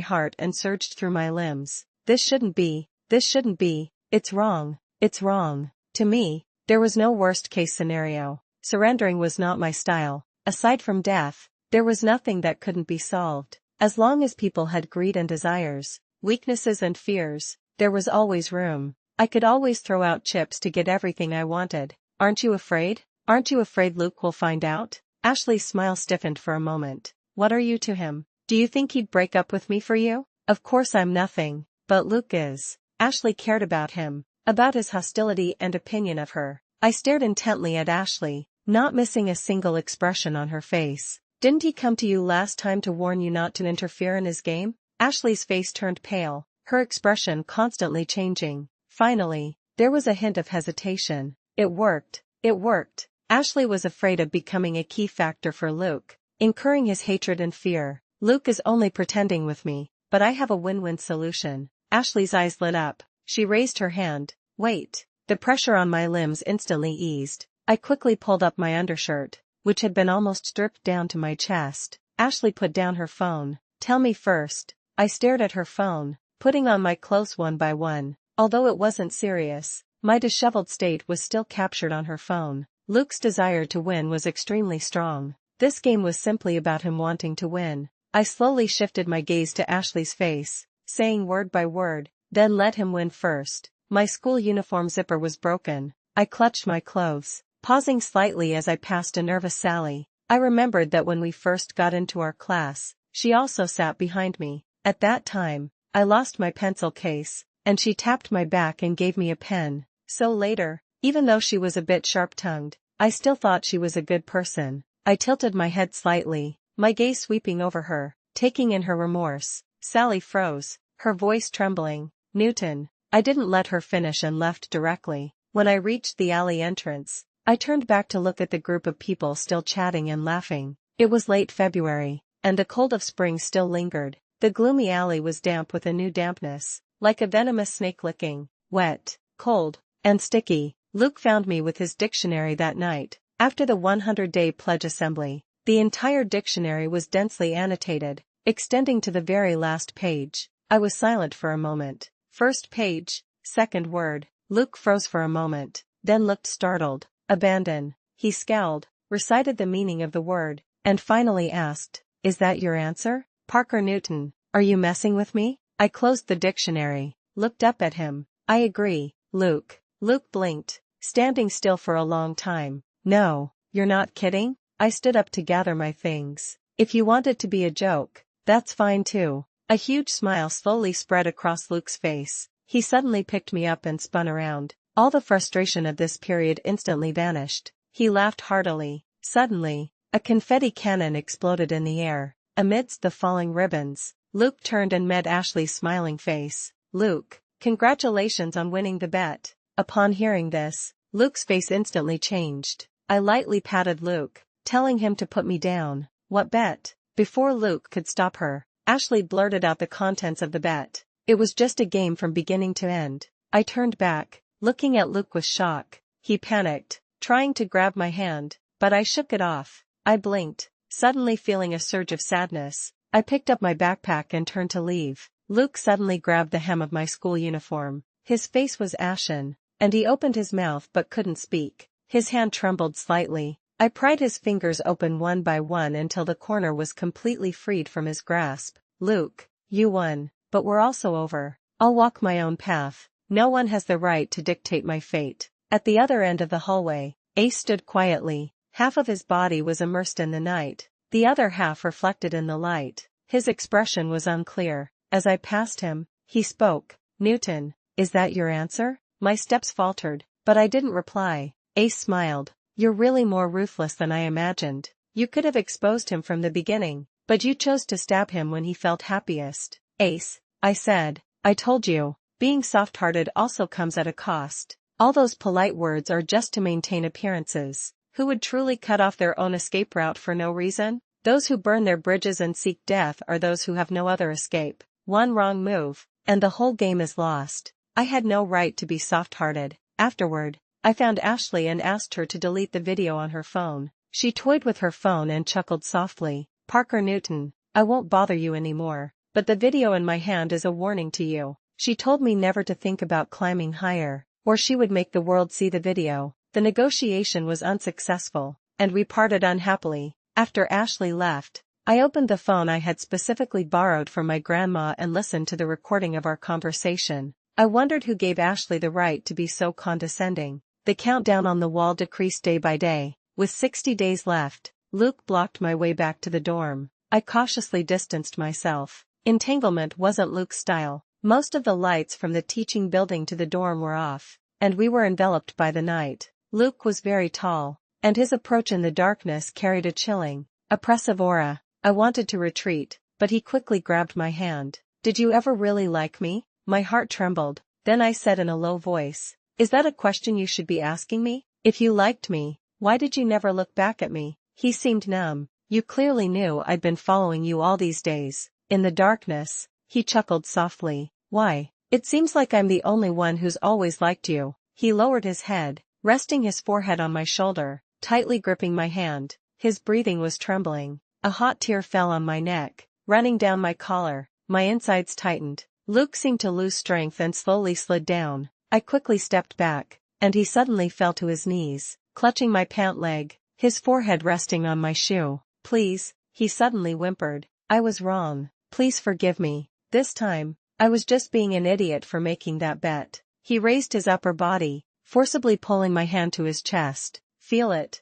heart and surged through my limbs. This shouldn't be. It's wrong. It's wrong. To me, there was no worst-case scenario. Surrendering was not my style. Aside from death, there was nothing that couldn't be solved. As long as people had greed and desires, weaknesses and fears, there was always room. I could always throw out chips to get everything I wanted. Aren't you afraid? Aren't you afraid Luke will find out? Ashley's smile stiffened for a moment. What are you to him? Do you think he'd break up with me for you? Of course I'm nothing, but Luke is. Ashley cared about him, about his hostility and opinion of her. I stared intently at Ashley, not missing a single expression on her face. Didn't he come to you last time to warn you not to interfere in his game? Ashley's face turned pale, her expression constantly changing. Finally, there was a hint of hesitation. It worked. It worked. Ashley was afraid of becoming a key factor for Luke, incurring his hatred and fear. Luke is only pretending with me, but I have a win-win solution. Ashley's eyes lit up. She raised her hand. Wait. The pressure on my limbs instantly eased. I quickly pulled up my undershirt, which had been almost stripped down to my chest. Ashley put down her phone. Tell me first. I stared at her phone, putting on my clothes one by one. Although it wasn't serious, my disheveled state was still captured on her phone. Luke's desire to win was extremely strong. This game was simply about him wanting to win. I slowly shifted my gaze to Ashley's face, saying word by word, then let him win first. My school uniform zipper was broken. I clutched my clothes, pausing slightly as I passed a nervous Sally. I remembered that when we first got into our class, she also sat behind me. At that time, I lost my pencil case, and she tapped my back and gave me a pen. So later, even though she was a bit sharp-tongued, I still thought she was a good person. I tilted my head slightly, my gaze sweeping over her, taking in her remorse. Sally froze, her voice trembling. Newton. I didn't let her finish and left directly. When I reached the alley entrance, I turned back to look at the group of people still chatting and laughing. It was late February, and the cold of spring still lingered. The gloomy alley was damp with a new dampness, like a venomous snake licking. Wet, cold, and sticky. Luke found me with his dictionary that night, after the 100-day pledge assembly. The entire dictionary was densely annotated, extending to the very last page. I was silent for a moment. First page, second word. Luke froze for a moment, then looked startled. Abandon. He scowled, recited the meaning of the word, and finally asked, "Is that your answer? Parker Newton, are you messing with me?" I closed the dictionary, looked up at him. I agree, Luke. Luke blinked, standing still for a long time. No, you're not kidding? I stood up to gather my things. If you want it to be a joke, that's fine too. A huge smile slowly spread across Luke's face. He suddenly picked me up and spun around. All the frustration of this period instantly vanished. He laughed heartily. Suddenly, a confetti cannon exploded in the air. Amidst the falling ribbons, Luke turned and met Ashley's smiling face. Luke, congratulations on winning the bet. Upon hearing this, Luke's face instantly changed. I lightly patted Luke, telling him to put me down. What bet? Before Luke could stop her, Ashley blurted out the contents of the bet. It was just a game from beginning to end. I turned back, looking at Luke with shock. He panicked, trying to grab my hand, but I shook it off. I blinked, suddenly feeling a surge of sadness. I picked up my backpack and turned to leave. Luke suddenly grabbed the hem of my school uniform. His face was ashen, and he opened his mouth but couldn't speak. His hand trembled slightly. I pried his fingers open one by one until the corner was completely freed from his grasp. Luke, you won, but we're also over. I'll walk my own path. No one has the right to dictate my fate. At the other end of the hallway, Ace stood quietly. Half of his body was immersed in the night, the other half reflected in the light. His expression was unclear. As I passed him, he spoke. "Newton, is that your answer?" My steps faltered, but I didn't reply. Ace smiled. "You're really more ruthless than I imagined. You could have exposed him from the beginning, but you chose to stab him when he felt happiest." "Ace," I said, "I told you, being soft-hearted also comes at a cost. All those polite words are just to maintain appearances. Who would truly cut off their own escape route for no reason? Those who burn their bridges and seek death are those who have no other escape. One wrong move, and the whole game is lost. I had no right to be soft-hearted." Afterward, I found Ashley and asked her to delete the video on her phone. She toyed with her phone and chuckled softly. "Parker Newton, I won't bother you anymore, but the video in my hand is a warning to you." She told me never to think about climbing higher, or she would make the world see the video. The negotiation was unsuccessful, and we parted unhappily. After Ashley left, I opened the phone I had specifically borrowed from my grandma and listened to the recording of our conversation. I wondered who gave Ashley the right to be so condescending. The countdown on the wall decreased day by day. With 60 days left, Luke blocked my way back to the dorm. I cautiously distanced myself. Entanglement wasn't Luke's style. Most of the lights from the teaching building to the dorm were off, and we were enveloped by the night. Luke was very tall, and his approach in the darkness carried a chilling, oppressive aura. I wanted to retreat, but he quickly grabbed my hand. "Did you ever really like me?" My heart trembled. Then I said in a low voice, "Is that a question you should be asking me? If you liked me, why did you never look back at me?" He seemed numb. "You clearly knew I'd been following you all these days." In the darkness, he chuckled softly. "Why? It seems like I'm the only one who's always liked you." He lowered his head, resting his forehead on my shoulder, tightly gripping my hand. His breathing was trembling. A hot tear fell on my neck, running down my collar. My insides tightened. Luke seemed to lose strength and slowly slid down. I quickly stepped back, and he suddenly fell to his knees, clutching my pant leg, his forehead resting on my shoe. "Please," he suddenly whimpered. "I was wrong. Please forgive me. This time, I was just being an idiot for making that bet." He raised his upper body, forcibly pulling my hand to his chest. Feel it.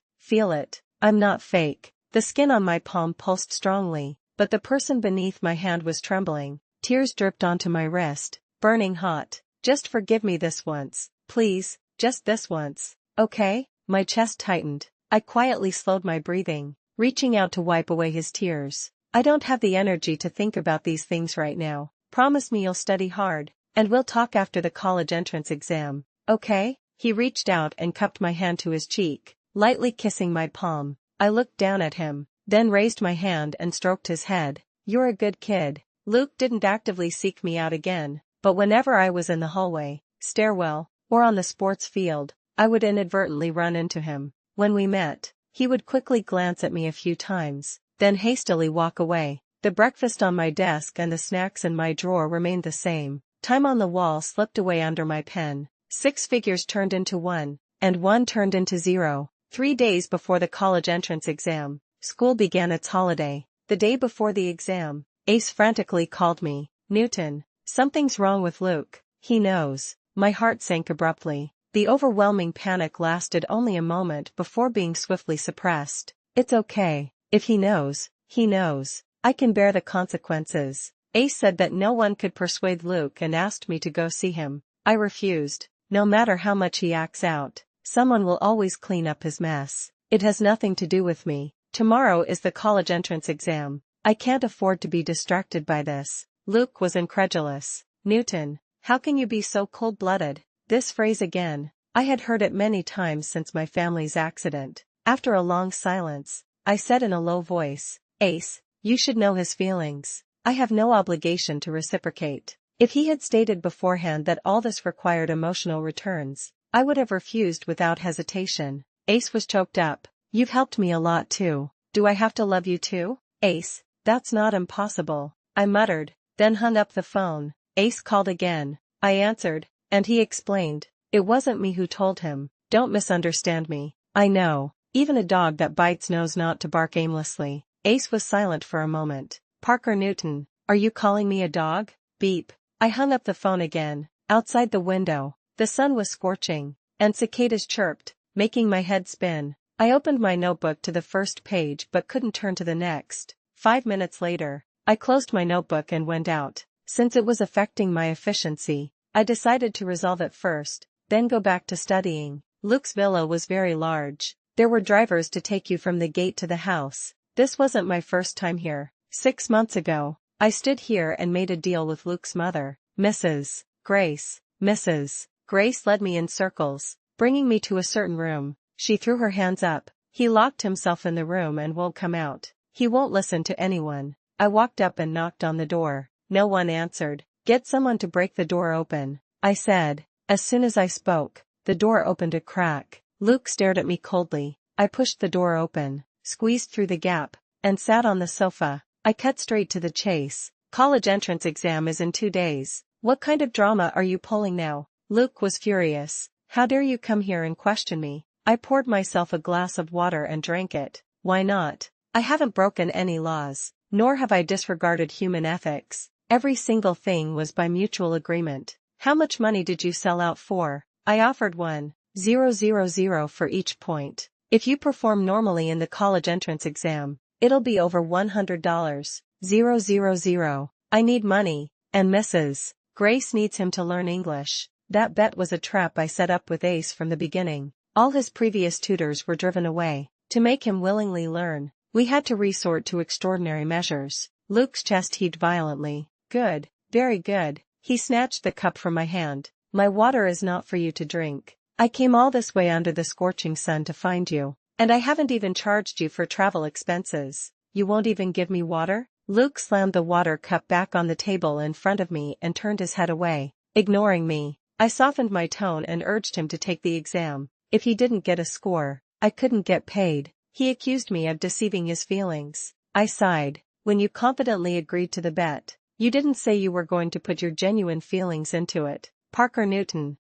I'm not fake." The skin on my palm pulsed strongly, but the person beneath my hand was trembling. Tears dripped onto my wrist, burning hot. "Just forgive me this once. Please, just this once. Okay?" My chest tightened. I quietly slowed my breathing, reaching out to wipe away his tears. "I don't have the energy to think about these things right now. Promise me you'll study hard, and we'll talk after the college entrance exam. Okay?" He reached out and cupped my hand to his cheek, lightly kissing my palm. I looked down at him, then raised my hand and stroked his head. "You're a good kid." Luke didn't actively seek me out again, but whenever I was in the hallway, stairwell, or on the sports field, I would inadvertently run into him. When we met, he would quickly glance at me a few times, then hastily walk away. The breakfast on my desk and the snacks in my drawer remained the same. Time on the wall slipped away under my pen. 6 figures turned into 1, and 1 turned into 0. 3 days before the college entrance exam, school began its holiday. The day before the exam, Ace frantically called me. "Newton, something's wrong with Luke. He knows." My heart sank abruptly. The overwhelming panic lasted only a moment before being swiftly suppressed. "It's okay. If he knows, he knows. I can bear the consequences." Ace said that no one could persuade Luke and asked me to go see him. I refused. "No matter how much he acts out, someone will always clean up his mess. It has nothing to do with me. Tomorrow is the college entrance exam. I can't afford to be distracted by this." Luke was incredulous. "Newton, how can you be so cold-blooded?" This phrase again. I had heard it many times since my family's accident. After a long silence, I said in a low voice, "Ace, you should know his feelings. I have no obligation to reciprocate." If he had stated beforehand that all this required emotional returns, I would have refused without hesitation. Ace was choked up. "You've helped me a lot too. Do I have to love you too?" "Ace, that's not impossible," I muttered, then hung up the phone. Ace called again. I answered, and he explained. It wasn't me who told him. "Don't misunderstand me. I know. Even a dog that bites knows not to bark aimlessly." Ace was silent for a moment. "Parker Newton, are you calling me a dog?" Beep. I hung up the phone again. Outside the window, the sun was scorching, and cicadas chirped, making my head spin. I opened my notebook to the first page but couldn't turn to the next. 5 minutes later, I closed my notebook and went out. Since it was affecting my efficiency, I decided to resolve it first, then go back to studying. Luke's villa was very large. There were drivers to take you from the gate to the house. This wasn't my first time here. 6 months ago, I stood here and made a deal with Luke's mother, Mrs. Grace. Mrs. Grace led me in circles, bringing me to a certain room. She threw her hands up. He locked himself in the room and won't come out. He won't listen to anyone. I walked up and knocked on the door. No one answered. Get someone to break the door open, I said. As soon as I spoke, the door opened a crack. Luke stared at me coldly. I pushed the door open, squeezed through the gap, and sat on the sofa. I cut straight to the chase. College entrance exam is in 2 days. What kind of drama are you pulling now? Luke was furious. How dare you come here and question me? I poured myself a glass of water and drank it. Why not? I haven't broken any laws, nor have I disregarded human ethics. Every single thing was by mutual agreement. How much money did you sell out for? I offered 1,000 for each point. If you perform normally in the college entrance exam, it'll be over $100. 000. I need money, and Mrs. Grace needs him to learn English. That bet was a trap I set up with Ace from the beginning. All his previous tutors were driven away. To make him willingly learn, we had to resort to extraordinary measures. Luke's chest heaved violently. Good, very good. He snatched the cup from my hand. My water is not for you to drink. I came all this way under the scorching sun to find you, and I haven't even charged you for travel expenses. You won't even give me water? Luke slammed the water cup back on the table in front of me and turned his head away, ignoring me. I softened my tone and urged him to take the exam. If he didn't get a score, I couldn't get paid. He accused me of deceiving his feelings. I sighed. When you confidently agreed to the bet, you didn't say you were going to put your genuine feelings into it. Parker Newton.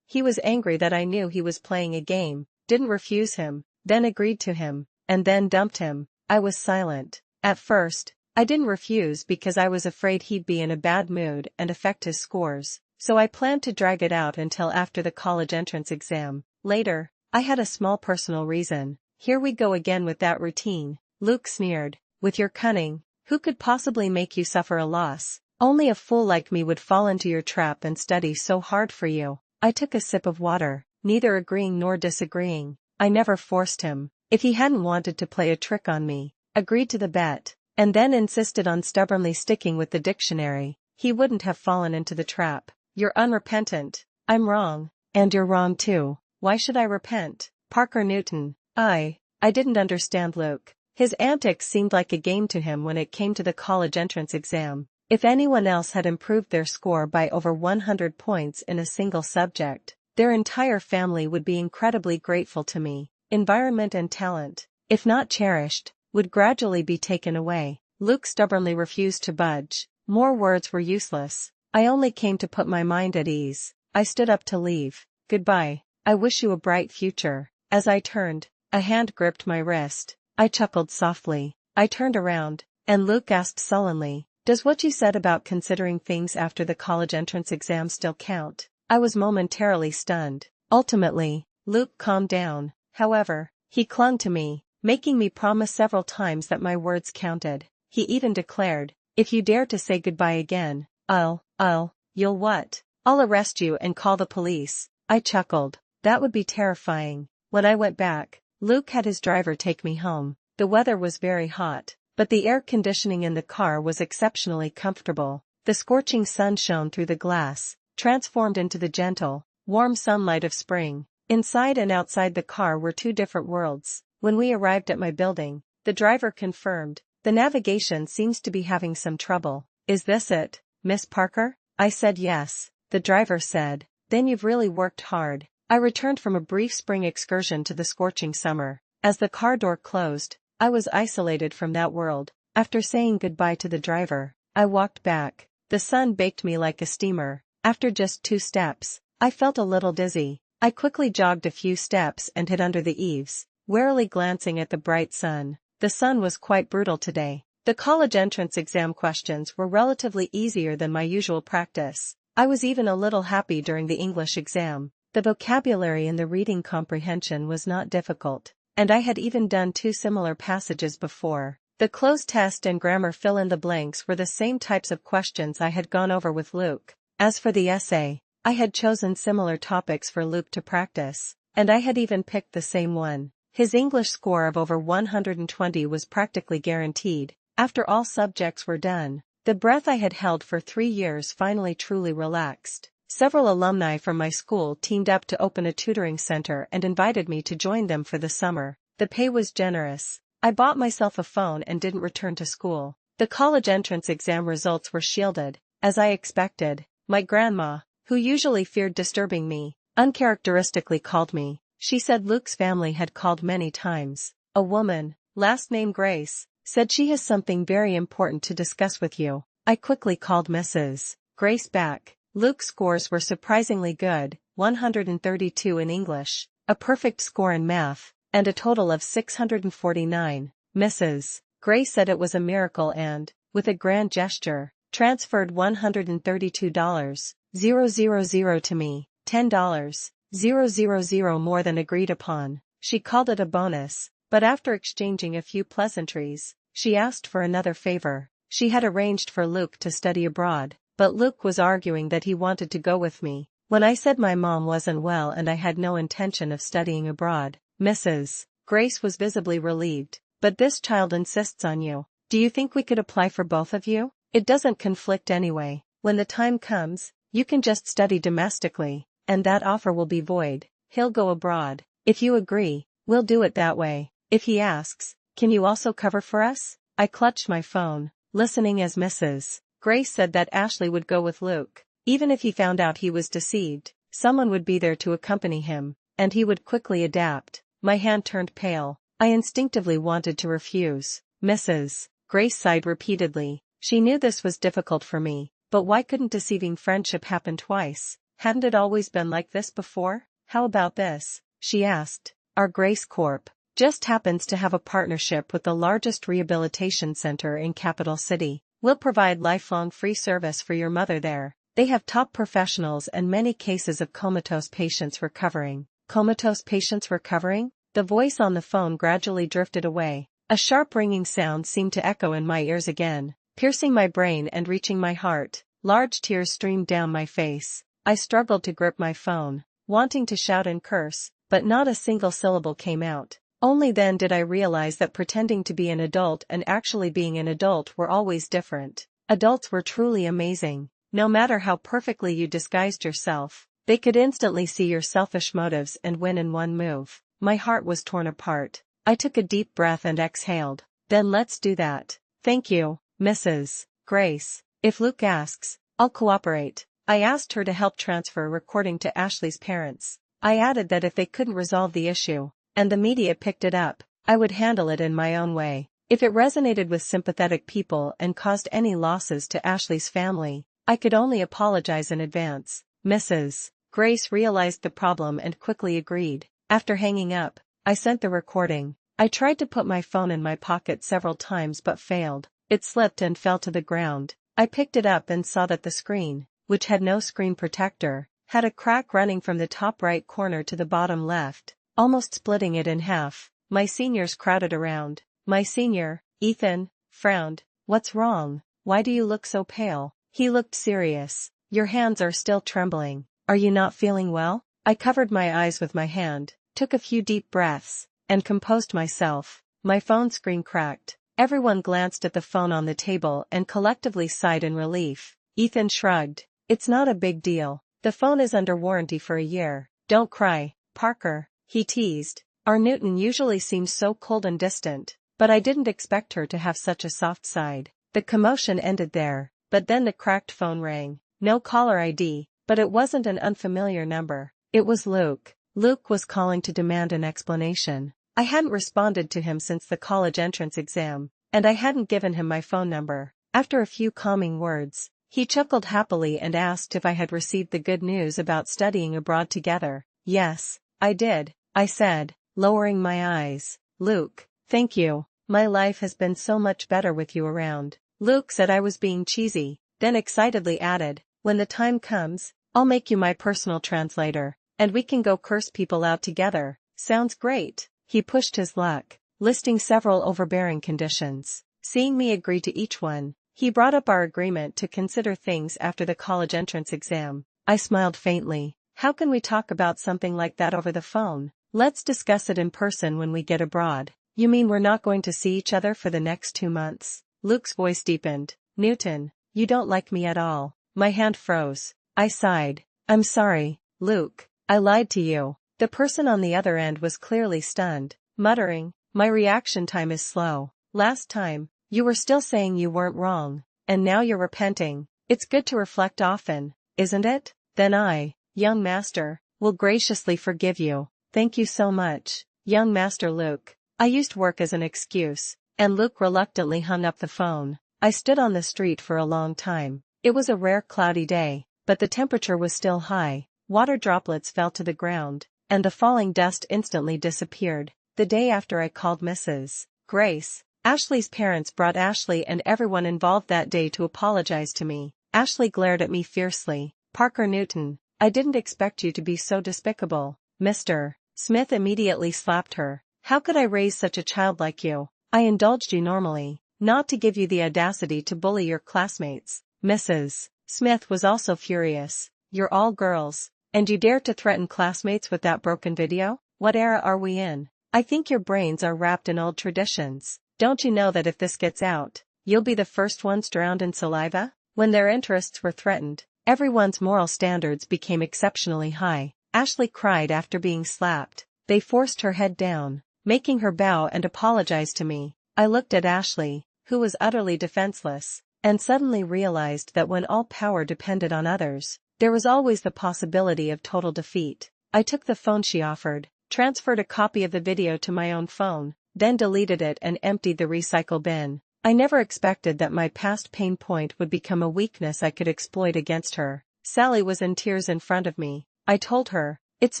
He was angry that I knew he was playing a game, didn't refuse him, then agreed to him, and then dumped him. I was silent. At first, I didn't refuse because I was afraid he'd be in a bad mood and affect his scores, so I planned to drag it out until after the college entrance exam. Later, I had a small personal reason. Here we go again with that routine, Luke sneered. With your cunning, who could possibly make you suffer a loss? Only a fool like me would fall into your trap and study so hard for you. I took a sip of water, neither agreeing nor disagreeing. I never forced him. If he hadn't wanted to play a trick on me, agreed to the bet, and then insisted on stubbornly sticking with the dictionary, he wouldn't have fallen into the trap. You're unrepentant. I'm wrong, and you're wrong too. Why should I repent? Parker Newton. I didn't understand Luke. His antics seemed like a game to him when it came to the college entrance exam. If anyone else had improved their score by over 100 points in a single subject, their entire family would be incredibly grateful to me. Environment and talent, if not cherished, would gradually be taken away. Luke stubbornly refused to budge. More words were useless. I only came to put my mind at ease. I stood up to leave. Goodbye. I wish you a bright future. As I turned, a hand gripped my wrist. I chuckled softly. I turned around, and Luke asked sullenly, "Does what you said about considering things after the college entrance exam still count?" I was momentarily stunned. Ultimately, Luke calmed down. However, he clung to me, making me promise several times that my words counted. He even declared, "If you dare to say goodbye again, you'll what? I'll arrest you and call the police." I chuckled. That would be terrifying. When I went back, Luke had his driver take me home. The weather was very hot, but the air conditioning in the car was exceptionally comfortable. The scorching sun shone through the glass, transformed into the gentle, warm sunlight of spring. Inside and outside the car were two different worlds. When we arrived at my building, the driver confirmed, "The navigation seems to be having some trouble. Is this it, Miss Parker?" I said yes. The driver said, "Then you've really worked hard." I returned from a brief spring excursion to the scorching summer. As the car door closed, I was isolated from that world. After saying goodbye to the driver, I walked back. The sun baked me like a steamer. After just 2 steps, I felt a little dizzy. I quickly jogged a few steps and hid under the eaves, warily glancing at the bright sun. The sun was quite brutal today. The college entrance exam questions were relatively easier than my usual practice. I was even a little happy during the English exam. The vocabulary and the reading comprehension was not difficult. and I had even done two similar passages before. The closed test and grammar fill-in-the-blanks were the same types of questions I had gone over with Luke. As for the essay, I had chosen similar topics for Luke to practice, and I had even picked the same one. His English score of over 120 was practically guaranteed. After all subjects were done, the breath I had held for 3 years finally truly relaxed. Several alumni from my school teamed up to open a tutoring center and invited me to join them for the summer. The pay was generous. I bought myself a phone and didn't return to school. The college entrance exam results were shielded, as I expected. My grandma, who usually feared disturbing me, uncharacteristically called me. She said Luke's family had called many times. A woman, last name Grace, said she has something very important to discuss with you. I quickly called Mrs. Grace back. Luke's scores were surprisingly good, 132 in English, a perfect score in math, and a total of 649. Mrs. Grace said it was a miracle and, with a grand gesture, transferred $132,000 to me, $10,000 more than agreed upon. She called it a bonus, but after exchanging a few pleasantries, she asked for another favor. She had arranged for Luke to study abroad, but Luke was arguing that he wanted to go with me. When I said my mom wasn't well and I had no intention of studying abroad, Mrs. Grace was visibly relieved. But this child insists on you. Do you think we could apply for both of you? It doesn't conflict anyway. When the time comes, you can just study domestically, and that offer will be void. He'll go abroad. If you agree, we'll do it that way. If he asks, can you also cover for us? I clutched my phone, listening as Mrs. Grace said that Ashley would go with Luke. Even if he found out he was deceived, someone would be there to accompany him, and he would quickly adapt. My hand turned pale. I instinctively wanted to refuse. Mrs. Grace sighed repeatedly. She knew this was difficult for me, but why couldn't deceiving friendship happen twice? Hadn't it always been like this before? How about this? She asked. Our Grace Corp. just happens to have a partnership with the largest rehabilitation center in Capital City. We'll provide lifelong free service for your mother there. They have top professionals and many cases of comatose patients recovering. Comatose patients recovering? The voice on the phone gradually drifted away. A sharp ringing sound seemed to echo in my ears again, piercing my brain and reaching my heart. Large tears streamed down my face. I struggled to grip my phone, wanting to shout and curse, but not a single syllable came out. Only then did I realize that pretending to be an adult and actually being an adult were always different. Adults were truly amazing. No matter how perfectly you disguised yourself, they could instantly see your selfish motives and win in one move. My heart was torn apart. I took a deep breath and exhaled. Then let's do that. Thank you, Mrs. Grace. If Luke asks, I'll cooperate. I asked her to help transfer recording to Ashley's parents. I added that if they couldn't resolve the issue, and the media picked it up, I would handle it in my own way. If it resonated with sympathetic people and caused any losses to Ashley's family, I could only apologize in advance. Mrs. Grace realized the problem and quickly agreed. After hanging up, I sent the recording. I tried to put my phone in my pocket several times but failed. It slipped and fell to the ground. I picked it up and saw that the screen, which had no screen protector, had a crack running from the top right corner to the bottom left, almost splitting it in half. My seniors crowded around. My senior, Ethan, frowned. What's wrong? Why do you look so pale? He looked serious. Your hands are still trembling. Are you not feeling well? I covered my eyes with my hand, took a few deep breaths, and composed myself. My phone screen cracked. Everyone glanced at the phone on the table and collectively sighed in relief. Ethan shrugged. It's not a big deal. The phone is under warranty for a year. Don't cry, Parker, he teased. Our Newton usually seems so cold and distant, but I didn't expect her to have such a soft side. The commotion ended there, but then the cracked phone rang. No caller ID, but it wasn't an unfamiliar number. It was Luke. Luke was calling to demand an explanation. I hadn't responded to him since the college entrance exam, and I hadn't given him my phone number. After a few calming words, he chuckled happily and asked if I had received the good news about studying abroad together. Yes, I did, I said, lowering my eyes. Luke, thank you. My life has been so much better with you around. Luke said I was being cheesy, then excitedly added, when the time comes, I'll make you my personal translator, and we can go curse people out together. Sounds great. He pushed his luck, listing several overbearing conditions. Seeing me agree to each one, he brought up our agreement to consider things after the college entrance exam. I smiled faintly. How can we talk about something like that over the phone? Let's discuss it in person when we get abroad. You mean we're not going to see each other for the next 2 months? Luke's voice deepened. Newton, you don't like me at all. My hand froze. I sighed. I'm sorry, Luke. I lied to you. The person on the other end was clearly stunned, muttering, my reaction time is slow. Last time, you were still saying you weren't wrong, and now you're repenting. It's good to reflect often, isn't it? Then I, young master, will graciously forgive you. Thank you so much, young master Luke. I used work as an excuse, and Luke reluctantly hung up the phone. I stood on the street for a long time. It was a rare cloudy day, but the temperature was still high. Water droplets fell to the ground, and the falling dust instantly disappeared. The day after I called Mrs. Grace, Ashley's parents brought Ashley and everyone involved that day to apologize to me. Ashley glared at me fiercely. Parker Newton, I didn't expect you to be so despicable. Mr. Smith immediately slapped her. How could I raise such a child like you? I indulged you normally, not to give you the audacity to bully your classmates. Mrs. Smith was also furious. You're all girls, and you dare to threaten classmates with that broken video? What era are we in? I think your brains are wrapped in old traditions. Don't you know that if this gets out, you'll be the first ones drowned in saliva? When their interests were threatened, everyone's moral standards became exceptionally high. Ashley cried after being slapped. They forced her head down, making her bow and apologize to me. I looked at Ashley, who was utterly defenseless, and suddenly realized that when all power depended on others, there was always the possibility of total defeat. I took the phone she offered, transferred a copy of the video to my own phone, then deleted it and emptied the recycle bin. I never expected that my past pain point would become a weakness I could exploit against her. Sally was in tears in front of me. I told her, it's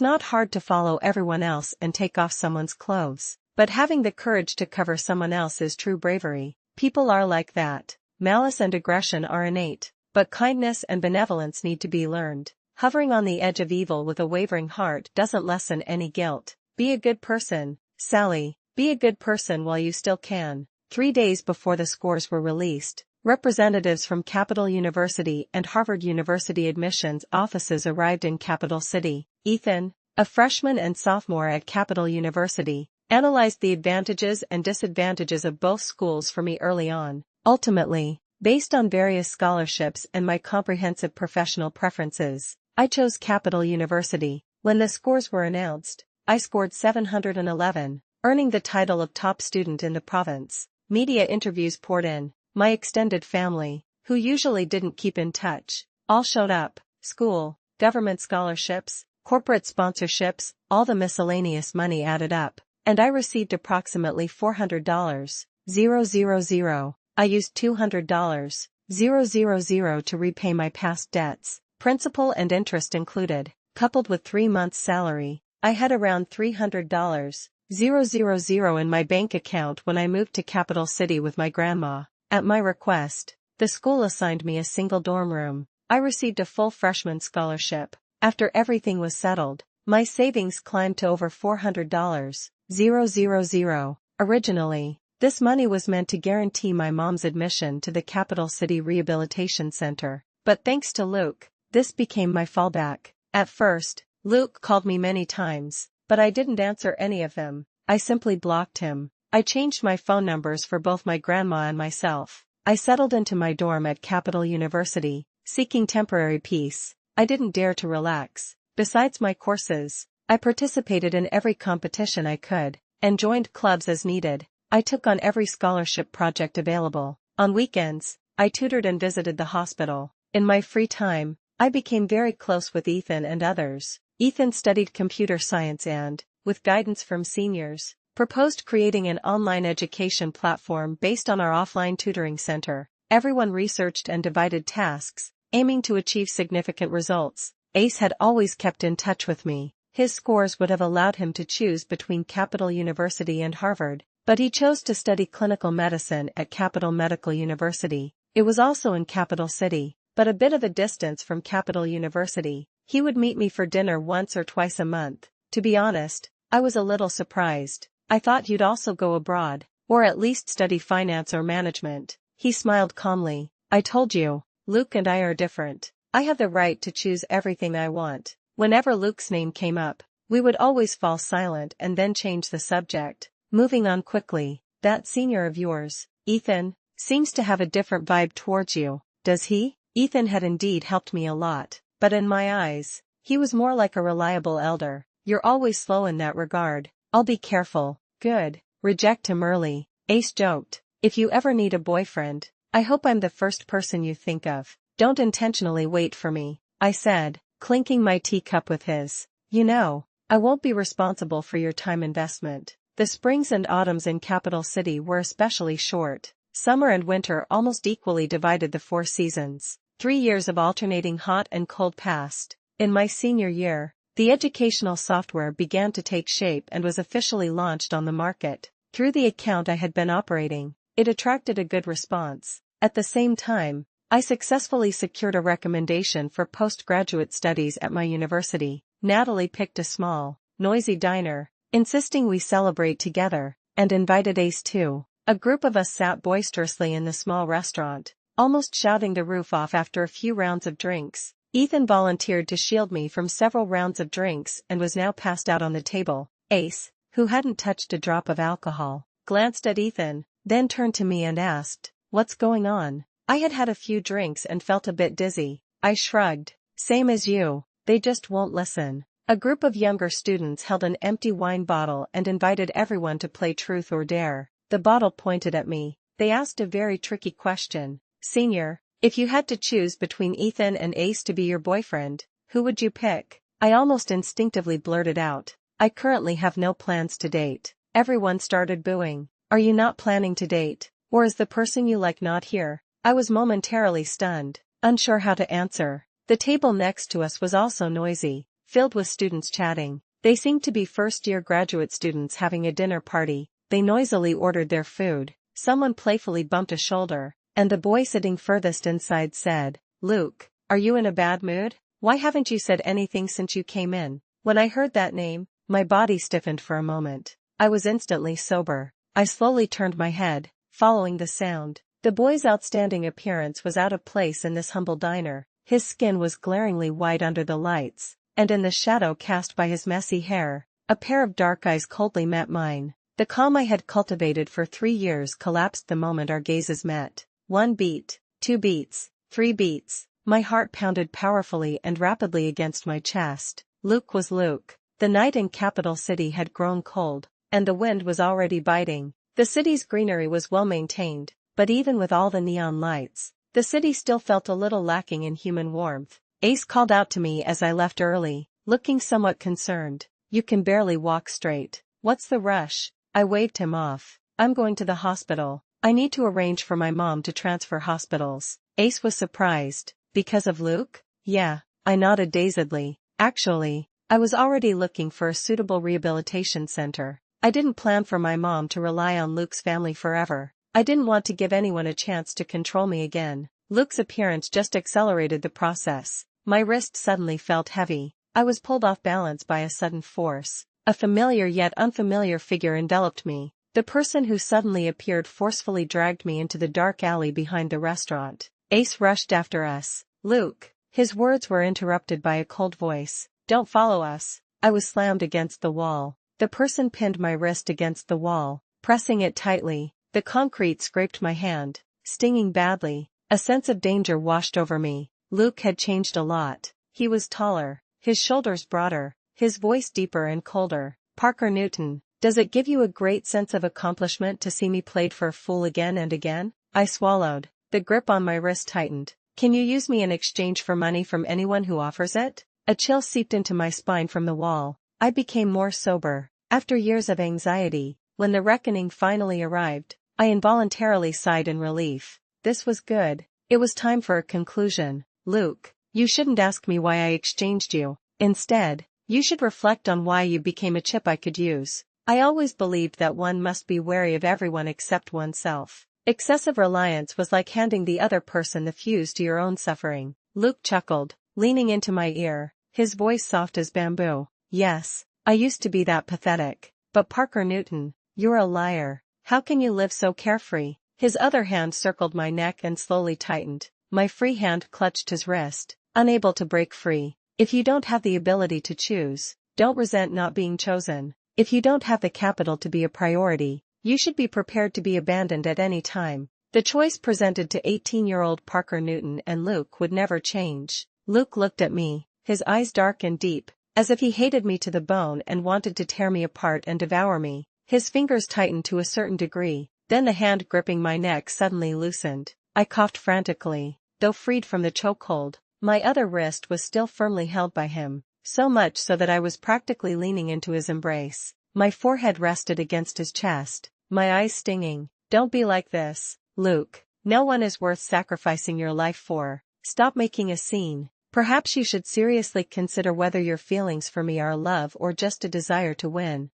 not hard to follow everyone else and take off someone's clothes, but having the courage to cover someone else is true bravery. People are like that. Malice and aggression are innate, but kindness and benevolence need to be learned. Hovering on the edge of evil with a wavering heart doesn't lessen any guilt. Be a good person, Sally. Be a good person while you still can. 3 days before the scores were released, representatives from Capital University and Harvard University admissions offices arrived in Capital City. Ethan, a freshman and sophomore at Capital University, analyzed the advantages and disadvantages of both schools for me early on. Ultimately, based on various scholarships and my comprehensive professional preferences, I chose Capital University. When the scores were announced, I scored 711, earning the title of top student in the province. Media interviews poured in. My extended family, who usually didn't keep in touch, all showed up. School, government scholarships, corporate sponsorships, all the miscellaneous money added up, and I received approximately $400. 000. I used $200. 000 to repay my past debts, principal and interest included. Coupled with 3 months' salary, I had around $300. 000 in my bank account when I moved to Capital City with my grandma. At my request, the school assigned me a single dorm room. I received a full freshman scholarship. After everything was settled, my savings climbed to over $400. 000. Originally, this money was meant to guarantee my mom's admission to the Capital City Rehabilitation Center, but thanks to Luke, this became my fallback. At first, Luke called me many times, but I didn't answer any of them. I simply blocked him. I changed my phone numbers for both my grandma and myself. I settled into my dorm at Capital University, seeking temporary peace. I didn't dare to relax. Besides my courses, I participated in every competition I could, and joined clubs as needed. I took on every scholarship project available. On weekends, I tutored and visited the hospital. In my free time, I became very close with Ethan and others. Ethan studied computer science and, with guidance from seniors, proposed creating an online education platform based on our offline tutoring center. Everyone researched and divided tasks, aiming to achieve significant results. Ace had always kept in touch with me. His scores would have allowed him to choose between Capital University and Harvard, but he chose to study clinical medicine at Capital Medical University. It was also in Capital City, but a bit of a distance from Capital University. He would meet me for dinner once or twice a month. To be honest, I was a little surprised. I thought you'd also go abroad, or at least study finance or management. He smiled calmly. I told you, Luke and I are different. I have the right to choose everything I want. Whenever Luke's name came up, we would always fall silent and then change the subject, moving on quickly. That senior of yours, Ethan, seems to have a different vibe towards you, does he? Ethan had indeed helped me a lot, but in my eyes, he was more like a reliable elder. You're always slow in that regard. I'll be careful. Good. Reject him early. Ace joked. If you ever need a boyfriend, I hope I'm the first person you think of. Don't intentionally wait for me, I said, clinking my teacup with his. You know, I won't be responsible for your time investment. The springs and autumns in Capital City were especially short. Summer and winter almost equally divided the 4 seasons. 3 years of alternating hot and cold passed. In my senior year, the educational software began to take shape and was officially launched on the market. Through the account I had been operating, it attracted a good response. At the same time, I successfully secured a recommendation for postgraduate studies at my university. Natalie picked a small, noisy diner, insisting we celebrate together, and invited Ace too. A group of us sat boisterously in the small restaurant, almost shouting the roof off after a few rounds of drinks. Ethan volunteered to shield me from several rounds of drinks and was now passed out on the table. Ace, who hadn't touched a drop of alcohol, glanced at Ethan, then turned to me and asked, "What's going on?" I had had a few drinks and felt a bit dizzy. I shrugged. Same as you, they just won't listen. A group of younger students held an empty wine bottle and invited everyone to play Truth or Dare. The bottle pointed at me. They asked a very tricky question. Senior, if you had to choose between Ethan and Ace to be your boyfriend, who would you pick? I almost instinctively blurted out. I currently have no plans to date. Everyone started booing. Are you not planning to date? Or is the person you like not here? I was momentarily stunned, unsure how to answer. The table next to us was also noisy, filled with students chatting. They seemed to be first-year graduate students having a dinner party. They noisily ordered their food. Someone playfully bumped a shoulder, and the boy sitting furthest inside said, "Luke, are you in a bad mood? Why haven't you said anything since you came in?" When I heard that name, my body stiffened for a moment. I was instantly sober. I slowly turned my head, following the sound. The boy's outstanding appearance was out of place in this humble diner. His skin was glaringly white under the lights, and in the shadow cast by his messy hair, a pair of dark eyes coldly met mine. The calm I had cultivated for 3 years collapsed the moment our gazes met. 1 beat, 2 beats, 3 beats. My heart pounded powerfully and rapidly against my chest. Luke was Luke. The night in Capital City had grown cold, and the wind was already biting. The city's greenery was well maintained, but even with all the neon lights, the city still felt a little lacking in human warmth. Ace called out to me as I left early, looking somewhat concerned. "You can barely walk straight. What's the rush?" I waved him off. "I'm going to the hospital. I need to arrange for my mom to transfer hospitals." Ace was surprised. "Because of Luke?" "Yeah," I nodded dazedly. "Actually, I was already looking for a suitable rehabilitation center. I didn't plan for my mom to rely on Luke's family forever. I didn't want to give anyone a chance to control me again." Luke's appearance just accelerated the process. My wrist suddenly felt heavy. I was pulled off balance by a sudden force. A familiar yet unfamiliar figure enveloped me. The person who suddenly appeared forcefully dragged me into the dark alley behind the restaurant. Ace rushed after us. "Luke." His words were interrupted by a cold voice. "Don't follow us." I was slammed against the wall. The person pinned my wrist against the wall, pressing it tightly. The concrete scraped my hand, stinging badly. A sense of danger washed over me. Luke had changed a lot. He was taller, his shoulders broader, his voice deeper and colder. "Parker Newton, does it give you a great sense of accomplishment to see me played for a fool again and again?" I swallowed. The grip on my wrist tightened. "Can you use me in exchange for money from anyone who offers it?" A chill seeped into my spine from the wall. I became more sober. After years of anxiety, when the reckoning finally arrived, I involuntarily sighed in relief. This was good. It was time for a conclusion. "Luke, you shouldn't ask me why I exchanged you. Instead, you should reflect on why you became a chip I could use. I always believed that one must be wary of everyone except oneself. Excessive reliance was like handing the other person the fuse to your own suffering." Luke chuckled, leaning into my ear, his voice soft as bamboo. "Yes, I used to be that pathetic. But Parker Newton, you're a liar. How can you live so carefree? His other hand circled my neck and slowly tightened. My free hand clutched his wrist, unable to break free. If you don't have the ability to choose, don't resent not being chosen. If you don't have the capital to be a priority, you should be prepared to be abandoned at any time. The choice presented to 18-year-old Parker Newton and Luke would never change. Luke looked at me, his eyes dark and deep, as if he hated me to the bone and wanted to tear me apart and devour me. His fingers tightened to a certain degree, then the hand gripping my neck suddenly loosened. I coughed frantically, though freed from the chokehold. My other wrist was still firmly held by him, so much so that I was practically leaning into his embrace. My forehead rested against his chest, my eyes stinging. Don't be like this, Luke. No one is worth sacrificing your life for. Stop making a scene. Perhaps you should seriously consider whether your feelings for me are love or just a desire to win.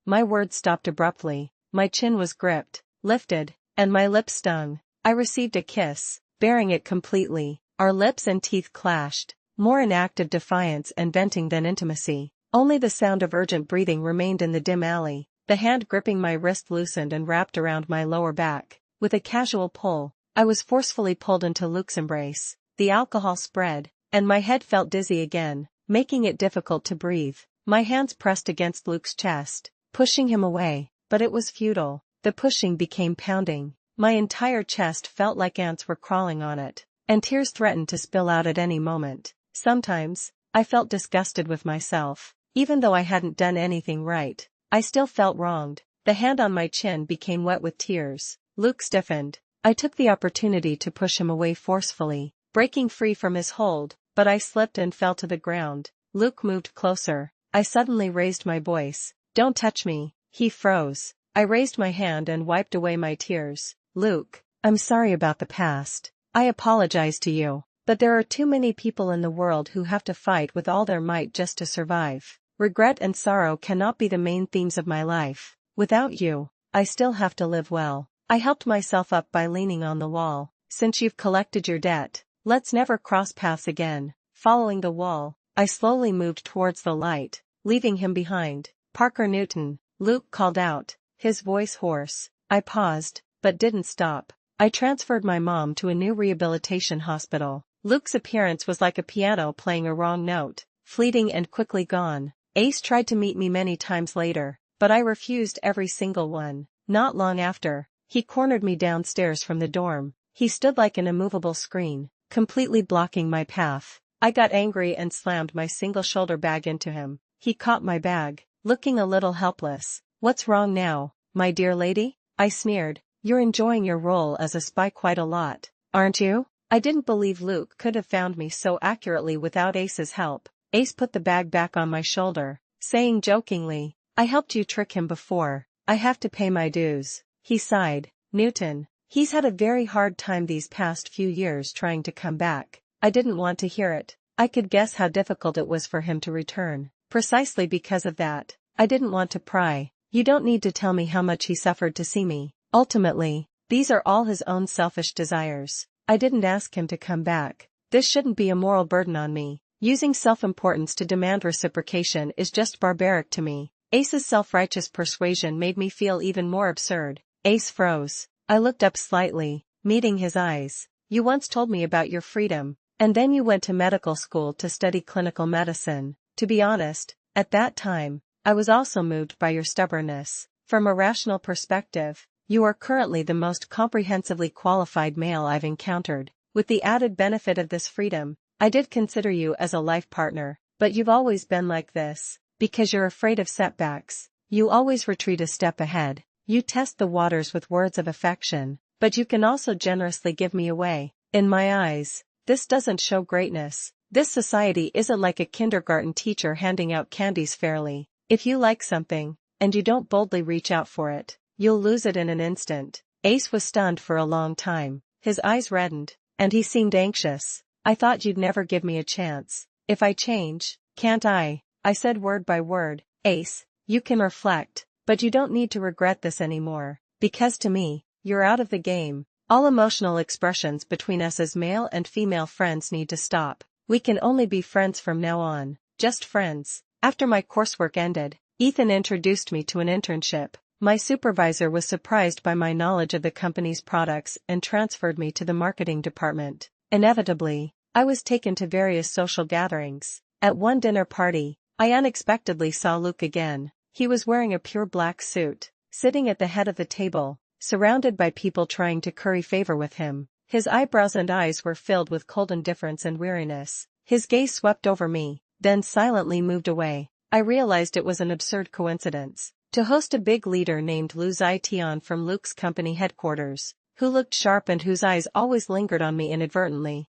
My words stopped abruptly. My chin was gripped, lifted, and my lips stung. I received a kiss, bearing it completely. Our lips and teeth clashed, more in act of defiance and venting than intimacy. Only the sound of urgent breathing remained in the dim alley. The hand gripping my wrist loosened and wrapped around my lower back. With a casual pull, I was forcefully pulled into Luke's embrace. The alcohol spread, and my head felt dizzy again, making it difficult to breathe. My hands pressed against Luke's chest, pushing him away, but it was futile. The pushing became pounding. My entire chest felt like ants were crawling on it, and tears threatened to spill out at any moment. Sometimes, I felt disgusted with myself. Even though I hadn't done anything right, I still felt wronged. The hand on my chin became wet with tears. Luke stiffened. I took the opportunity to push him away forcefully, breaking free from his hold, but I slipped and fell to the ground. Luke moved closer. I suddenly raised my voice. Don't touch me. He froze. I raised my hand and wiped away my tears. Luke, I'm sorry about the past. I apologize to you. But there are too many people in the world who have to fight with all their might just to survive. Regret and sorrow cannot be the main themes of my life. Without you, I still have to live well. I helped myself up by leaning on the wall. Since you've collected your debt, let's never cross paths again. Following the wall, I slowly moved towards the light, leaving him behind. Parker Newton, Luke called out, his voice hoarse. I paused, but didn't stop. I transferred my mom to a new rehabilitation hospital. Luke's appearance was like a piano playing a wrong note, fleeting and quickly gone. Ace tried to meet me many times later, but I refused every single one. Not long after, he cornered me downstairs from the dorm. He stood like an immovable screen, completely blocking my path. I got angry and slammed my single shoulder bag into him. He caught my bag, looking a little helpless. What's wrong now, my dear lady? I sneered. You're enjoying your role as a spy quite a lot, aren't you? I didn't believe Luke could have found me so accurately without Ace's help. Ace put the bag back on my shoulder, saying jokingly, I helped you trick him before. I have to pay my dues. He sighed. Newton, he's had a very hard time these past few years trying to come back. I didn't want to hear it. I could guess how difficult it was for him to return. Precisely because of that, I didn't want to pry. You don't need to tell me how much he suffered to see me. Ultimately, these are all his own selfish desires. I didn't ask him to come back. This shouldn't be a moral burden on me. Using self-importance to demand reciprocation is just barbaric to me. Ace's self-righteous persuasion made me feel even more absurd. Ace froze. I looked up slightly, meeting his eyes. You once told me about your freedom, and then you went to medical school to study clinical medicine. To be honest, at that time, I was also moved by your stubbornness. From a rational perspective, you are currently the most comprehensively qualified male I've encountered. With the added benefit of this freedom, I did consider you as a life partner, but you've always been like this. Because you're afraid of setbacks, you always retreat a step ahead. You test the waters with words of affection, but you can also generously give me away. In my eyes, this doesn't show greatness. This society isn't like a kindergarten teacher handing out candies fairly. If you like something, and you don't boldly reach out for it, you'll lose it in an instant. Ace was stunned for a long time. His eyes reddened, and he seemed anxious. I thought you'd never give me a chance. If I change, can't I? I said word by word. Ace, you can reflect, but you don't need to regret this anymore. Because to me, you're out of the game. All emotional expressions between us as male and female friends need to stop. We can only be friends from now on. Just friends. After my coursework ended, Ethan introduced me to an internship. My supervisor was surprised by my knowledge of the company's products and transferred me to the marketing department. Inevitably, I was taken to various social gatherings. At one dinner party, I unexpectedly saw Luke again. He was wearing a pure black suit, sitting at the head of the table, surrounded by people trying to curry favor with him. His eyebrows and eyes were filled with cold indifference and weariness. His gaze swept over me, then silently moved away. I realized it was an absurd coincidence to host a big leader named Lu Zetian from Luke's company headquarters, who looked sharp and whose eyes always lingered on me inadvertently.